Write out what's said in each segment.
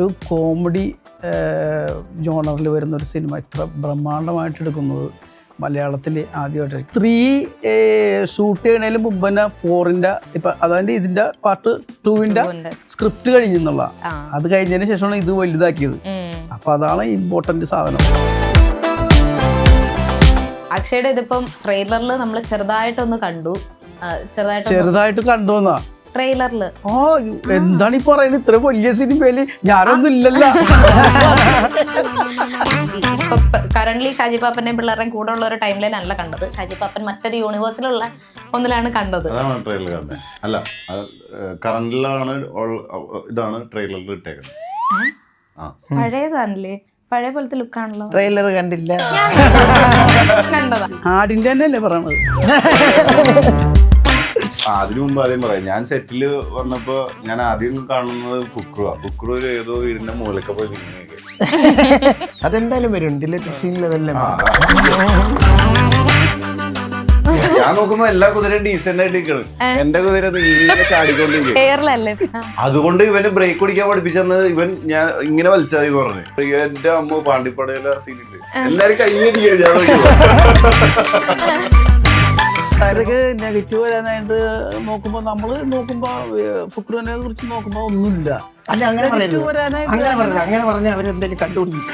ഒരു കോമഡി ജോണറിൽ വരുന്നൊരു സിനിമ ഇത്ര ബ്രഹ്മാണ്ഡമായിട്ട് എടുക്കുന്നത് മലയാളത്തിൽ ആദ്യമായിട്ട് 3 ഷൂട്ട് ചെയ്യണതിന് മുമ്പ് തന്നെ 4ൻ്റെ ഇപ്പം അതായത് ഇതിൻ്റെ പാർട്ട് 2ൻ്റെ സ്ക്രിപ്റ്റ് കഴിഞ്ഞെന്നുള്ള അത് കഴിഞ്ഞതിന് ശേഷമാണ് ഇത് വലുതാക്കിയത്. അപ്പം അതാണ് ഇമ്പോർട്ടൻ്റ് സാധനം. അക്ഷയുടെ ഇതിപ്പം ട്രെയിലറിൽ നമ്മൾ ചെറുതായിട്ടൊന്ന് കണ്ടു. ചെറുതായിട്ട് കണ്ടുവന്നാ ട്രെയിലറില് എന്താണ് ഈ പറയുന്നത്? ഇത്ര വലിയ സിനിമയില് ഞാനൊന്നും ഇല്ലല്ലോ. കറന്റ്ലി ഷാജി പാപ്പന്റെയും പിള്ളേരുടെയും കൂടെ ഉള്ള ഒരു ടൈം ലൈൻ അല്ല കണ്ടത്. ഷാജി പാപ്പൻ മറ്റൊരു യൂണിവേഴ്സിലുള്ള ഒന്നിലാണ് കണ്ടത്. അല്ല, കറന്റിലാണ് ഇതാണ് ട്രെയിലറിൽ ഇട്ടേക്കുന്നത്. പഴയതാണല്ലേ, പഴയ പോലത്തെ ലുക്കാണല്ലോ. ട്രെയിലർ കണ്ടില്ല, കണ്ടതാ. ആടിന്റെ തന്നെ അല്ലേ പറയണത്. അതിനു മുമ്പ് ആദ്യം പറയാം, ഞാൻ സെറ്റില് വന്നപ്പോ ഞാൻ ആദ്യം കാണുന്നത് ഫുക്രു ഏതോ വീടിന്റെ മൂലക്ക പോയി നിൽക്കുന്നതൊക്കെ. അതെന്തായാലും വരും ഡിലേറ്റഡ് സീനിലെല്ലാം. ഞാൻ നോക്കുമ്പോ എല്ലാ കുതിരയും ഡീസെന്റ് ആയിട്ട് നിൽക്കണം, എന്റെ കുതിര ഇങ്ങനെ ചാടിക്കൊണ്ടിരിക്കും. അതുകൊണ്ട് ഇവന് ബ്രേക്ക് പിടിക്കാൻ പഠിപ്പിച്ചത് ഇവൻ ഞാൻ ഇങ്ങനെ വലിച്ചാതി പറഞ്ഞു. എന്റെ അമ്മ പാണ്ടിപ്പടയിലെ സീനില് എല്ലാരും കൈയ്യടിക്കുക. അവർക്ക് നെഗറ്റീവ് വരാനായിട്ട് നോക്കുമ്പോ നമ്മള് നോക്കുമ്പോ ഫുക്രുവിനെ കുറിച്ച് നോക്കുമ്പോ ഒന്നുമില്ല. അങ്ങനെ പറഞ്ഞ അവരെന്തെങ്കിലും കണ്ടുപിടിക്കും.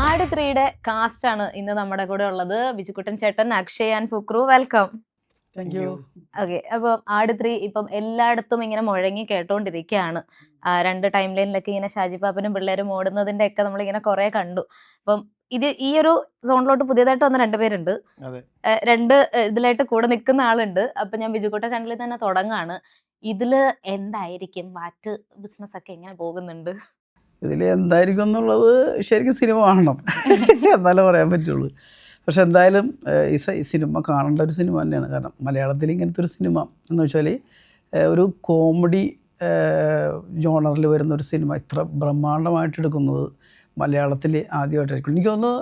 ആട് 3യുടെ കാസ്റ്റ് ആണ് ഇന്ന് നമ്മുടെ കൂടെ ഉള്ളത്. ബിജുക്കുട്ടൻ ചേട്ടൻ, Akshay and Fukru, welcome. Thank you. Okay, അപ്പം ആട് 3 ഇപ്പം എല്ലായിടത്തും ഇങ്ങനെ മുഴങ്ങി കേട്ടോണ്ടിരിക്കുകയാണ്. 2 ടൈം ലൈനിലൊക്കെ ഇങ്ങനെ ഷാജി പാപ്പനും പിള്ളേരും ഓടുന്നതിന്റെ ഒക്കെ നമ്മളിങ്ങനെ കുറെ കണ്ടു. അപ്പം ഇത് ഈ ഒരു സോണിലോട്ട് പുതിയതായിട്ട് വന്ന 2 പേരുണ്ട്, 2 ഇതിലായിട്ട് കൂടെ നിൽക്കുന്ന ആളുണ്ട്. അപ്പൊ ഞാൻ ബിജുക്കുട്ട ചാനലിൽ തന്നെ തുടങ്ങാണ്. ഇതില് എന്തായിരിക്കും വാറ്റ് ബിസിനസ് ഒക്കെ എങ്ങനെ പോകുന്നുണ്ട്? ഇതിൽ എന്തായിരിക്കും എന്നുള്ളത് ശരിക്കും സിനിമ കാണണം എന്നാലേ പറയാൻ പറ്റുള്ളൂ. പക്ഷെ എന്തായാലും ഈ സിനിമ കാണേണ്ട ഒരു സിനിമ തന്നെയാണ്. കാരണം മലയാളത്തിൽ ഇങ്ങനത്തെ ഒരു സിനിമ എന്ന് വെച്ചാൽ ഒരു കോമഡി ജോണറിൽ വരുന്നൊരു സിനിമ ഇത്ര ബ്രഹ്മാണ്ഡമായിട്ട് എടുക്കുന്നത് മലയാളത്തിൽ ആദ്യമായിട്ടായിരിക്കും. എനിക്ക് തോന്നുന്നു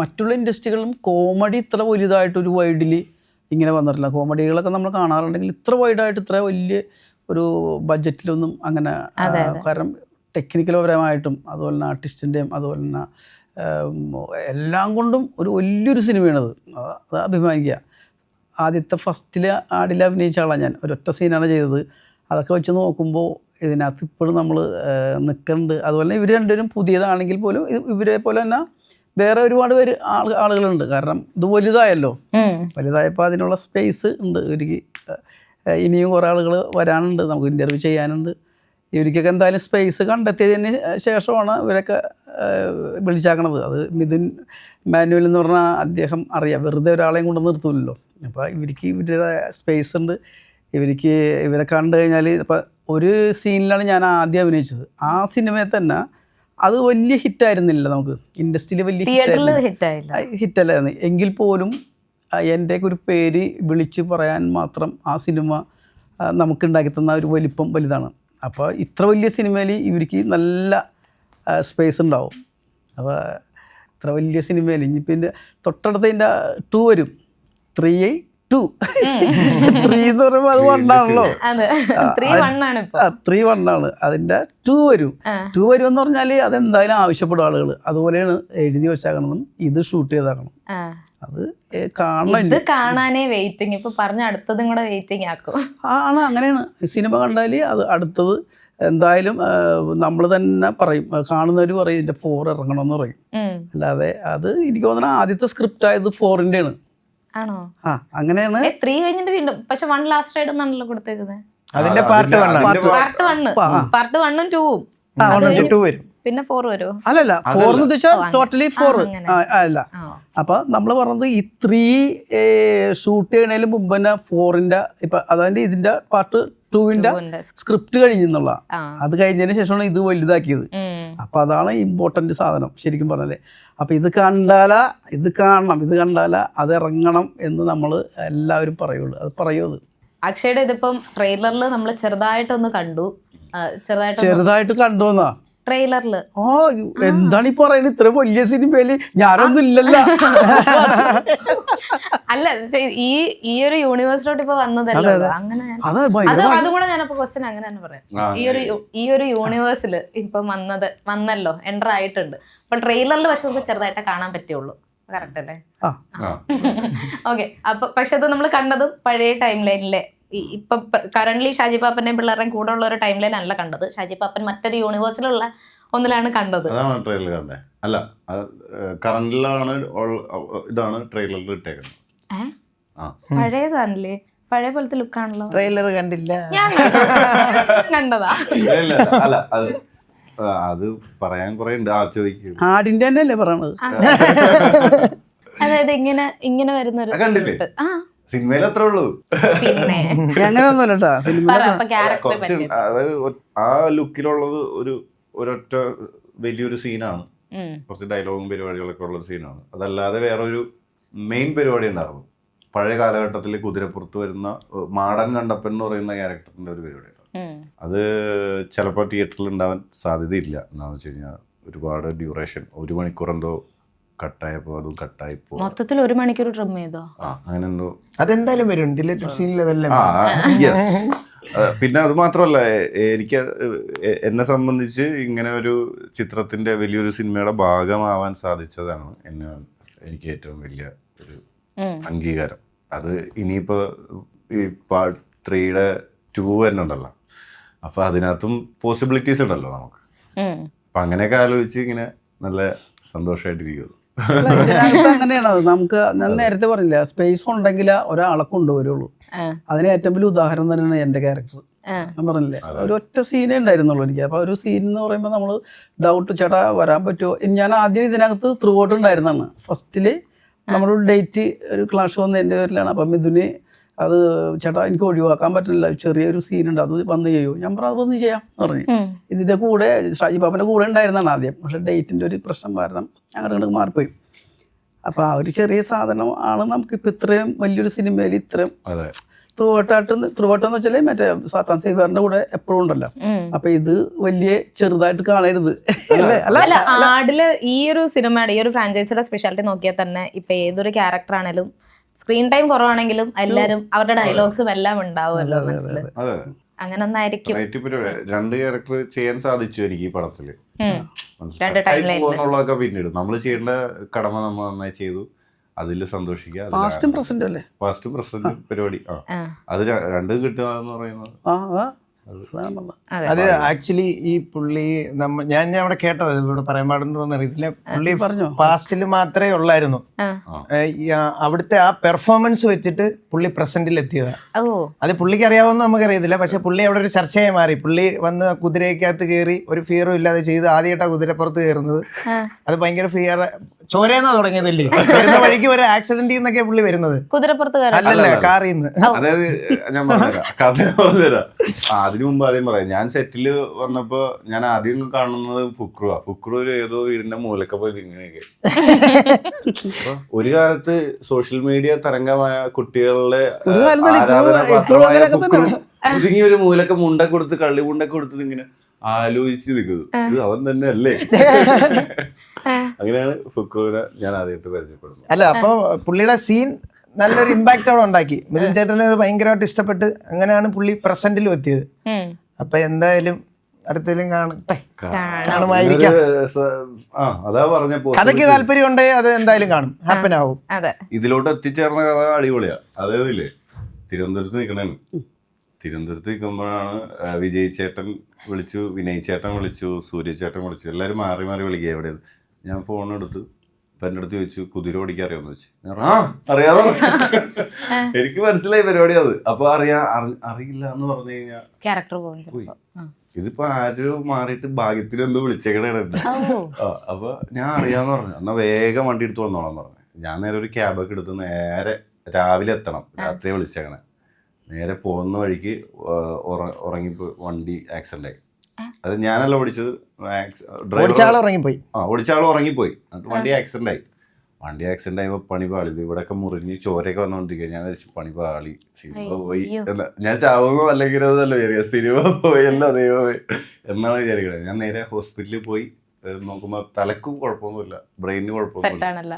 മറ്റുള്ള ഇൻഡസ്ട്രികളിലും കോമഡി ഇത്ര വലുതായിട്ടൊരു വൈഡിൽ ഇങ്ങനെ വന്നിട്ടില്ല. കോമഡികളൊക്കെ നമ്മൾ കാണാറുണ്ടെങ്കിൽ ഇത്ര വൈഡായിട്ട് ഇത്ര വലിയ ഒരു ബഡ്ജറ്റിലൊന്നും അങ്ങനെ, കാരണം ടെക്നിക്കൽ പരമായിട്ടും അതുപോലെ തന്നെ ആർട്ടിസ്റ്റിൻ്റെയും അതുപോലെ തന്നെ എല്ലാം കൊണ്ടും ഒരു വലിയൊരു സിനിമയാണത്. അത് അഭിമാനിക്കുക. ആദ്യത്തെ ഫസ്റ്റിൽ ആടിൽ അഭിനയിച്ച ആളാണ് ഞാൻ. ഒരൊറ്റ സീനാണ് ചെയ്തത്. അതൊക്കെ വെച്ച് നോക്കുമ്പോൾ ഇതിനകത്ത് ഇപ്പോഴും നമ്മൾ നിൽക്കുന്നുണ്ട്. അതുപോലെ തന്നെ ഇവർ രണ്ടുപേരും പുതിയതാണെങ്കിൽ പോലും ഇവരെ പോലെ തന്നെ വേറെ ഒരുപാട് പേര് ആളുകളുണ്ട്. കാരണം ഇത് വലുതായല്ലോ, വലുതായപ്പോൾ അതിനുള്ള സ്പേസ് ഉണ്ട് ഇവർക്ക്. ഇനിയും കുറേ ആളുകൾ വരാനുണ്ട്, നമുക്ക് ഇൻ്റർവ്യൂ ചെയ്യാനുണ്ട്. ഇവർക്കൊക്കെ എന്തായാലും സ്പേസ് കണ്ടെത്തിയതിന് ശേഷമാണ് ഇവരൊക്കെ വിളിച്ചാക്കണത്. അത് മിഥുൻ മാനുവൽ എന്ന് പറഞ്ഞാൽ അദ്ദേഹം അറിയാം, വെറുതെ ഒരാളെയും കൊണ്ട് നിർത്തില്ലല്ലോ. അപ്പോൾ ഇവർക്ക് ഇവരുടെ സ്പേസ് ഉണ്ട്. ഇവരെ കണ്ടു കഴിഞ്ഞാൽ ഇപ്പം ഒരു സീനിലാണ് ഞാൻ ആദ്യം അഭിനയിച്ചത്. ആ സിനിമയിൽ തന്നെ അത് വലിയ ഹിറ്റായിരുന്നില്ല, നമുക്ക് ഇൻഡസ്ട്രിയിൽ വലിയ ഹിറ്റല്ലായിരുന്നു. എങ്കിൽ പോലും എൻ്റെയൊക്കെ ഒരു പേര് വിളിച്ച് പറയാൻ മാത്രം ആ സിനിമ നമുക്കുണ്ടാക്കി തന്ന ഒരു വലിപ്പം വലുതാണ്. അപ്പോൾ ഇത്ര വലിയ സിനിമയിൽ ഇവർക്ക് നല്ല സ്പേസ് ഉണ്ടാവും. അപ്പോൾ ഇത്ര വലിയ സിനിമയിൽ ഇനി പിന്നെ തൊട്ടടുത്ത് ഇതിൻ്റെ 2 വരും. 3 എന്ന് പറയുമ്പോൾ അത് 1 ആണല്ലോ. 3 1 ആണ്. അതിൻ്റെ 2 വരും. 2 വരും എന്ന് പറഞ്ഞാൽ അതെന്തായാലും ആവശ്യപ്പെടും ആളുകൾ. അതുപോലെയാണ് എഴുതി വെച്ചാക്കണമെന്നും ഇത് ഷൂട്ട് ചെയ്താക്കണം. അത് കാണാനേ വെയിറ്റിംഗ്. ഇപ്പൊ പറഞ്ഞ അടുത്തതും കൂടെ വെയിറ്റിംഗ് ആക്കും. അങ്ങനെയാണ്. സിനിമ കണ്ടാൽ അത് അടുത്തത് എന്തായാലും നമ്മൾ തന്നെ പറയും, കാണുന്നവർ പറയും ഇതിന്റെ 4 ഇറങ്ങണമെന്ന് പറയും. അല്ലാതെ അത് എനിക്ക് തോന്നുന്നത് ആദ്യത്തെ സ്ക്രിപ്റ്റ് ആയത് 4ന്റെ ആണ്. ആണോ? അങ്ങനെയാണ്. 3 കഴിഞ്ഞിട്ട് വീണ്ടും പക്ഷെ 1 ലാസ്റ്റ് ആയിട്ട് ഒന്നാണല്ലോ കൊടുത്തേക്കുന്നത്. അതിന്റെ പാർട്ട് 1 പാർട്ട് 1ഉം 2ഉം വരും. പിന്നെ 4 വരുമോ? അല്ലല്ല, 4 എന്ന് ഉദ്ദേശിച്ചാൽ ടോട്ടലി 4 അല്ല. അപ്പൊ നമ്മൾ പറഞ്ഞത് ഈ 3 ഷൂട്ട് ചെയ്യണതിന് മുമ്പ് തന്നെ 4ന്റെ ഇപ്പൊ അതായത് ഇതിന്റെ പാർട്ട് 2ന്റെ സ്ക്രിപ്റ്റ് കഴിഞ്ഞെന്നുള്ള അത് കഴിഞ്ഞതിന് ശേഷമാണ് ഇത് വലുതാക്കിയത്. അപ്പൊ അതാണ് ഇമ്പോർട്ടന്റ് സാധനം ശരിക്കും പറഞ്ഞാലേ. അപ്പൊ ഇത് കണ്ടാലാ ഇത് കാണണം, ഇത് കണ്ടാലാ അത് ഇറങ്ങണം എന്ന് നമ്മൾ എല്ലാവരും പറയുള്ളൂ. അത് പറയുമത്. അക്ഷയുടെ ഇതിപ്പം ട്രെയിലറിൽ നമ്മൾ ചെറുതായിട്ടൊന്ന് കണ്ടു. ചെറുതായിട്ട് കണ്ടുവന്നാ ട്രെയിലറില്. ഓ എന്താണ് ഈ പറയുന്നത്? ഇത്ര വലിയ സിനിമയില് ഞാനൊന്നും ഇല്ലല്ലോ. അല്ല ഈ ഒരു യൂണിവേഴ്സിലോട്ട് ഇപ്പൊ വന്നതല്ലോ, അങ്ങനെ അതും കൂടെ ഞാനപ്പോ ക്വസ്റ്റ്യൻ അങ്ങനെ തന്നെ പറയാം. ഈ ഒരു യൂണിവേഴ്സിൽ ഇപ്പൊ വന്നല്ലോ, എൻ്റർ ആയിട്ടുണ്ട്. അപ്പൊ ട്രെയിലറിൽ പക്ഷെ നമുക്ക് ചെറുതായിട്ടേ കാണാൻ പറ്റുള്ളൂ. കറക്റ്റ് അല്ലേ? ഓക്കെ. അപ്പൊ പക്ഷെ അത് നമ്മൾ കണ്ടതും പഴയ ടൈം ലൈനിലെ ഇപ്പൊ കറന്റ്ലി ഷാജി പാപ്പന്റെയും പിള്ളേരുടെയും കൂടെ ഉള്ള ഒരു ടൈം ലൈൻ അല്ല കണ്ടത്. ഷാജി പാപ്പൻ മറ്റൊരു യൂണിവേഴ്സിലുള്ള ഒന്നിലാണ് കണ്ടത്. അതാണ് ട്രെയിലർ കണ്ടേ? അല്ല, കറന്റിലാണ് ഇതാണ് ട്രെയിലറിൽ ഇട്ടേക്കുന്നത്. പഴയതാണല്ലേ? പഴയ പോലത്തെ ലുക്കാണല്ലോ. ട്രെയിലർ കണ്ടില്ല ഞാൻ കണ്ടതാ. അല്ല അത് പറയാൻ കുറെ ഉണ്ട്. ചോദിക്കും. ആടിന്റെ തന്നെ അല്ലേ പറയണത്? അതായത് ഇങ്ങനെ വരുന്നൊരു കണ്ടില്ലേ? സിനിമയിൽ അത്രേ ഉള്ളൂ. പിന്നെ അങ്ങനെയൊന്നുമല്ല സിനിമ. അതായത് ആ ലുക്കിലുള്ളത് ഒരൊറ്റ വലിയൊരു സീനാണ്. കുറച്ച് ഡയലോഗും പരിപാടികളൊക്കെ ഉള്ള സീനാണ്. അതല്ലാതെ വേറൊരു മെയിൻ പരിപാടി ഉണ്ടായിരുന്നു പഴയ കാലഘട്ടത്തിൽ. കുതിരപ്പുറത്ത് വരുന്ന മാടൻ കണ്ടപ്പൻ എന്ന് പറയുന്ന ക്യാരക്ടറിന്റെ ഒരു പരിപാടിയാണ്. അത് ചിലപ്പോൾ തിയേറ്ററിൽ ഉണ്ടാവാൻ സാധ്യതയില്ല. എന്താണെന്ന് വെച്ച് കഴിഞ്ഞാൽ ഒരുപാട് ഡ്യൂറേഷൻ, 1 മണിക്കൂർ എന്തോ കട്ടായപ്പോ അതും കട്ടായിപ്പോ മൊത്തത്തിൽ 1 മണിക്കൂർ ട്രിം ചെയ്തോ? അങ്ങനെ എന്തോ. അതെന്തായാലും വരും ഡിലേറ്റഡ് സീനിലെല്ലാം. പിന്നെ അത് മാത്രമല്ല, എനിക്ക് എന്നെ സംബന്ധിച്ച് ഇങ്ങനെ ഒരു ചിത്രത്തിന്റെ വലിയൊരു സിനിമയുടെ ഭാഗമാവാൻ സാധിച്ചതാണ് എനിക്ക് ഏറ്റവും വലിയ ഒരു അംഗീകാരം. അത് ഇനിയിപ്പോ ഈ പാർട്ട് 3യുടെ 2 തന്നെ ഉണ്ടല്ലോ. അപ്പൊ അതിനകത്തും പോസിബിലിറ്റീസ് ഉണ്ടല്ലോ നമുക്ക്. അപ്പൊ അങ്ങനെയൊക്കെ ആലോചിച്ച് ഇങ്ങനെ നല്ല സന്തോഷമായിട്ടിരിക്കുന്നു. അങ്ങനെയാണ് നമുക്ക്. ഞാൻ നേരത്തെ പറഞ്ഞില്ല, സ്പേസ് ഉണ്ടെങ്കിൽ ഒരാളെ കൊണ്ടുവരുള്ളൂ. അതിന് ഏറ്റവും വലിയ ഉദാഹരണം തന്നെയാണ് എൻ്റെ ക്യാരക്ടർ. ഞാൻ പറഞ്ഞില്ലേ, ഒരൊറ്റ സീനേ ഉണ്ടായിരുന്നുള്ളൂ എനിക്ക്. അപ്പോൾ ഒരു സീൻ എന്ന് പറയുമ്പോൾ നമ്മൾ ഡൗട്ട്, ചേട്ടാ വരാൻ പറ്റുമോ? ഞാൻ ആദ്യം ഇതിനകത്ത് ത്രൂ ഔട്ട് ഉണ്ടായിരുന്നതാണ്. ഫസ്റ്റില് നമ്മളൊരു ഡേറ്റ് ഒരു ക്ലാഷ് വന്നതിൻ്റെ പേരിലാണ്. അപ്പം മിഥുന് അത് ചേട്ടാ എനിക്ക് ഒഴിവാക്കാൻ പറ്റില്ല, ചെറിയൊരു സീനുണ്ട്, അത് വന്ന് ചെയ്യൂ. ഞാൻ പറഞ്ഞു അതൊന്ന് ചെയ്യാം എന്ന് പറഞ്ഞു. ഇതിൻ്റെ കൂടെ ഷാജി പാപ്പൻ്റെ കൂടെ ഉണ്ടായിരുന്നതാണ് ആദ്യം. പക്ഷേ ഡേറ്റിൻ്റെ ഒരു പ്രശ്നം കാരണം അങ്ങോട്ട് മാറിപ്പോയി. അപ്പോൾ ആ ഒരു ചെറിയ സാധനം ആണ് നമുക്കിപ്പോൾ ഇത്രയും വലിയൊരു സിനിമയിൽ ഇത്രയും ത്രൂ ഔട്ടെന്ന് വെച്ചാൽ മറ്റേ സാത്താൻ സേവറിന്റെ കൂടെ എപ്പോഴും ഉണ്ടല്ലോ. അപ്പൊ ഇത് വലിയ ചെറുതായിട്ട് കാണരുത്. അല്ല, ആടില് ഈ ഒരു സിനിമയുടെ ഈ ഒരു ഫ്രാഞ്ചൈസിയുടെ സ്പെഷ്യാലിറ്റി നോക്കിയാൽ തന്നെ ഇപ്പൊ ഏതൊരു ക്യാരക്ടർ ആണെങ്കിലും സ്ക്രീൻ ടൈം കുറവാണെങ്കിലും എല്ലാരും അവരുടെ ഡയലോഗ്സും എല്ലാം ഉണ്ടാവുമല്ലോ മനസ്സിൽ. അങ്ങനെ ഒന്നായിരിക്കും. 2 ക്യാരക്ടർ ചെയ്യാൻ സാധിച്ചു എനിക്ക് ഈ പടത്തില്. 2 ടൈം ലൈൻ പിന്നീട് നമ്മൾ ചെയ്യേണ്ട കടമ നമ്മൾ നന്നായി ചെയ്തു. അതിൽ സന്തോഷിക്കുക. പാസ്റ്റും പ്രസന്റും അല്ലേ? പാസ്റ്റും പ്രസന്റും പരിപാടി. അത് 2 കിട്ടുക എന്ന് പറയുന്നത് അത് ആക്ച്വലി ഈ പുള്ളി ഞാൻ അവിടെ കേട്ടത്, ഇവിടെ പറയാൻ പാടുണ്ടോ അറിയത്തില്ല. പുള്ളി പാസ്റ്റിൽ മാത്രമേ ഉള്ളായിരുന്നു. അവിടുത്തെ ആ പെർഫോമൻസ് വെച്ചിട്ട് പുള്ളി പ്രസന്റിൽ എത്തിയതാ. അത് പുള്ളിക്ക് അറിയാവുന്ന നമുക്കറിയത്തില്ല. പക്ഷെ പുള്ളി അവിടെ ഒരു ചർച്ചയായി മാറി. പുള്ളി വന്ന് കുതിരയ്ക്കകത്ത് കയറി ഒരു ഫിയറും ഇല്ലാതെ ചെയ്ത് ആദ്യമായിട്ടാണ് കുതിരപ്പുറത്ത് കയറുന്നത്. അത് ഭയങ്കര ഫിയർ. ചോരയെന്നാ തുടങ്ങിയതല്ലേ? വരുന്ന വഴിക്ക് ഒരു ആക്സിഡന്റ് എന്നൊക്കെ പുള്ളി വരുന്നത്. കുതിരപ്പുറത്ത് അല്ലല്ല, കാറിൽ നിന്ന്. അതായത് ഞാൻ പറഞ്ഞുതരാം. അതിനു മുമ്പ് ആദ്യം പറയാം. ഞാൻ സെറ്റില് വന്നപ്പോ ഞാൻ ആദ്യം കാണുന്നത് ഫുക്രു ഏതോ വീടിന്റെ മൂലൊക്കെ പോയി ഇങ്ങനെയൊക്കെ. ഒരു കാലത്ത് സോഷ്യൽ മീഡിയ തരംഗമായ കുട്ടികളുടെ ഒതുങ്ങിയ ഒരു മൂലൊക്കെ മുണ്ടൊക്കെ കൊടുത്ത് കള്ളി മുണ്ടൊക്കെ കൊടുത്തത് ഇങ്ങനെ ആലോചിച്ച് നിൽക്കുന്നു. ഇത് അവൻ തന്നെ അല്ലേ? അങ്ങനെയാണ് ഫുക്രുവിനെ ഞാൻ ആദ്യമായിട്ട് പരിചയപ്പെടുന്നത്. അല്ല, അപ്പൊ പുള്ളിയുടെ സീൻ നല്ലൊരു ഇമ്പാക്ട് അവിടെ ഉണ്ടാക്കി. മിഥുൻ ചേട്ടന് ഭയങ്കരമായിട്ട് ഇഷ്ടപ്പെട്ട് അങ്ങനെയാണ് പുള്ളി പ്രസന്റിലും എത്തിയത്. അപ്പൊ എന്തായാലും അടുത്തേലും കാണുമായിരിക്കാം. അതാ പറഞ്ഞ കഥയ്ക്ക് താല്പര്യം ഉണ്ടെങ്കിൽ അത് എന്തായാലും കാണും, ഹാപ്പൻ ആവും. ഇതിലോട്ട് എത്തിച്ചേർന്ന കഥ അടിപൊളിയാ. അതായതില്ലേ, തിരുവനന്തപുരത്ത് നിൽക്കുമ്പോഴാണ് വിജയ് ചേട്ടൻ വിളിച്ചു, വിനയ് ചേട്ടൻ വിളിച്ചു, സൂര്യ ചേട്ടൻ വിളിച്ചു. എല്ലാവരും മാറി മാറി വിളിക്കുക. എവിടെ ഞാൻ ഫോൺ എടുത്ത് എൻ്റെ അടുത്ത് ചോദിച്ചു, കുതിര ഓടിക്കാൻ അറിയാമെന്ന് വെച്ചു. അറിയാമോ? എനിക്ക് മനസ്സിലായി പരിപാടി അത്. അപ്പൊ അറിയില്ല എന്ന് പറഞ്ഞു കഴിഞ്ഞാൽ ഇതിപ്പോ ആരും മാറിയിട്ട് ഭാഗ്യത്തിന് എന്തോ വിളിച്ചേക്കണായിരുന്നു. അപ്പൊ ഞാൻ അറിയാന്ന് പറഞ്ഞു. എന്നാ വേഗം വണ്ടി എടുത്ത് വന്നോളാം പറഞ്ഞു. ഞാൻ നേരെ ഒരു ക്യാബൊക്കെ എടുത്ത് നേരെ രാവിലെ എത്തണം, രാത്രി വിളിച്ചേക്കണേ. നേരെ പോകുന്ന വഴിക്ക് ഉറങ്ങിപ്പോയി, വണ്ടി ആക്സിഡന്റ് ആയി. അത് ഞാനല്ല ഓടിച്ചത്, ഓടിച്ചാൾ ഉറങ്ങിപ്പോയി. ഓടിച്ചാൾ ഉറങ്ങിപ്പോയി. എന്നിട്ട് വണ്ടി ആക്സിഡന്റ് ആയി. വണ്ടി ആക്സിഡന്റ് ആയപ്പോ പണി പാളി. ഇവിടെയൊക്കെ മുറിഞ്ഞ് ചോരയൊക്കെ വന്നോണ്ടിരിക്കുക. ഞാൻ പണി പാളി, സിനിമ പോയി. അല്ല ഞാൻ ചാവുമോ അല്ലെങ്കിൽ അതല്ല വിചാരിക്കുക, സിനിമ പോയല്ലോ ദൈവമേ എന്നാണ് വിചാരിക്കുന്നത്. ഞാൻ നേരെ ഹോസ്പിറ്റലിൽ പോയി നോക്കുമ്പോ തലക്കും കുഴപ്പമൊന്നുമില്ല, ബ്രെയിനിന് കുഴപ്പമൊന്നുമില്ല.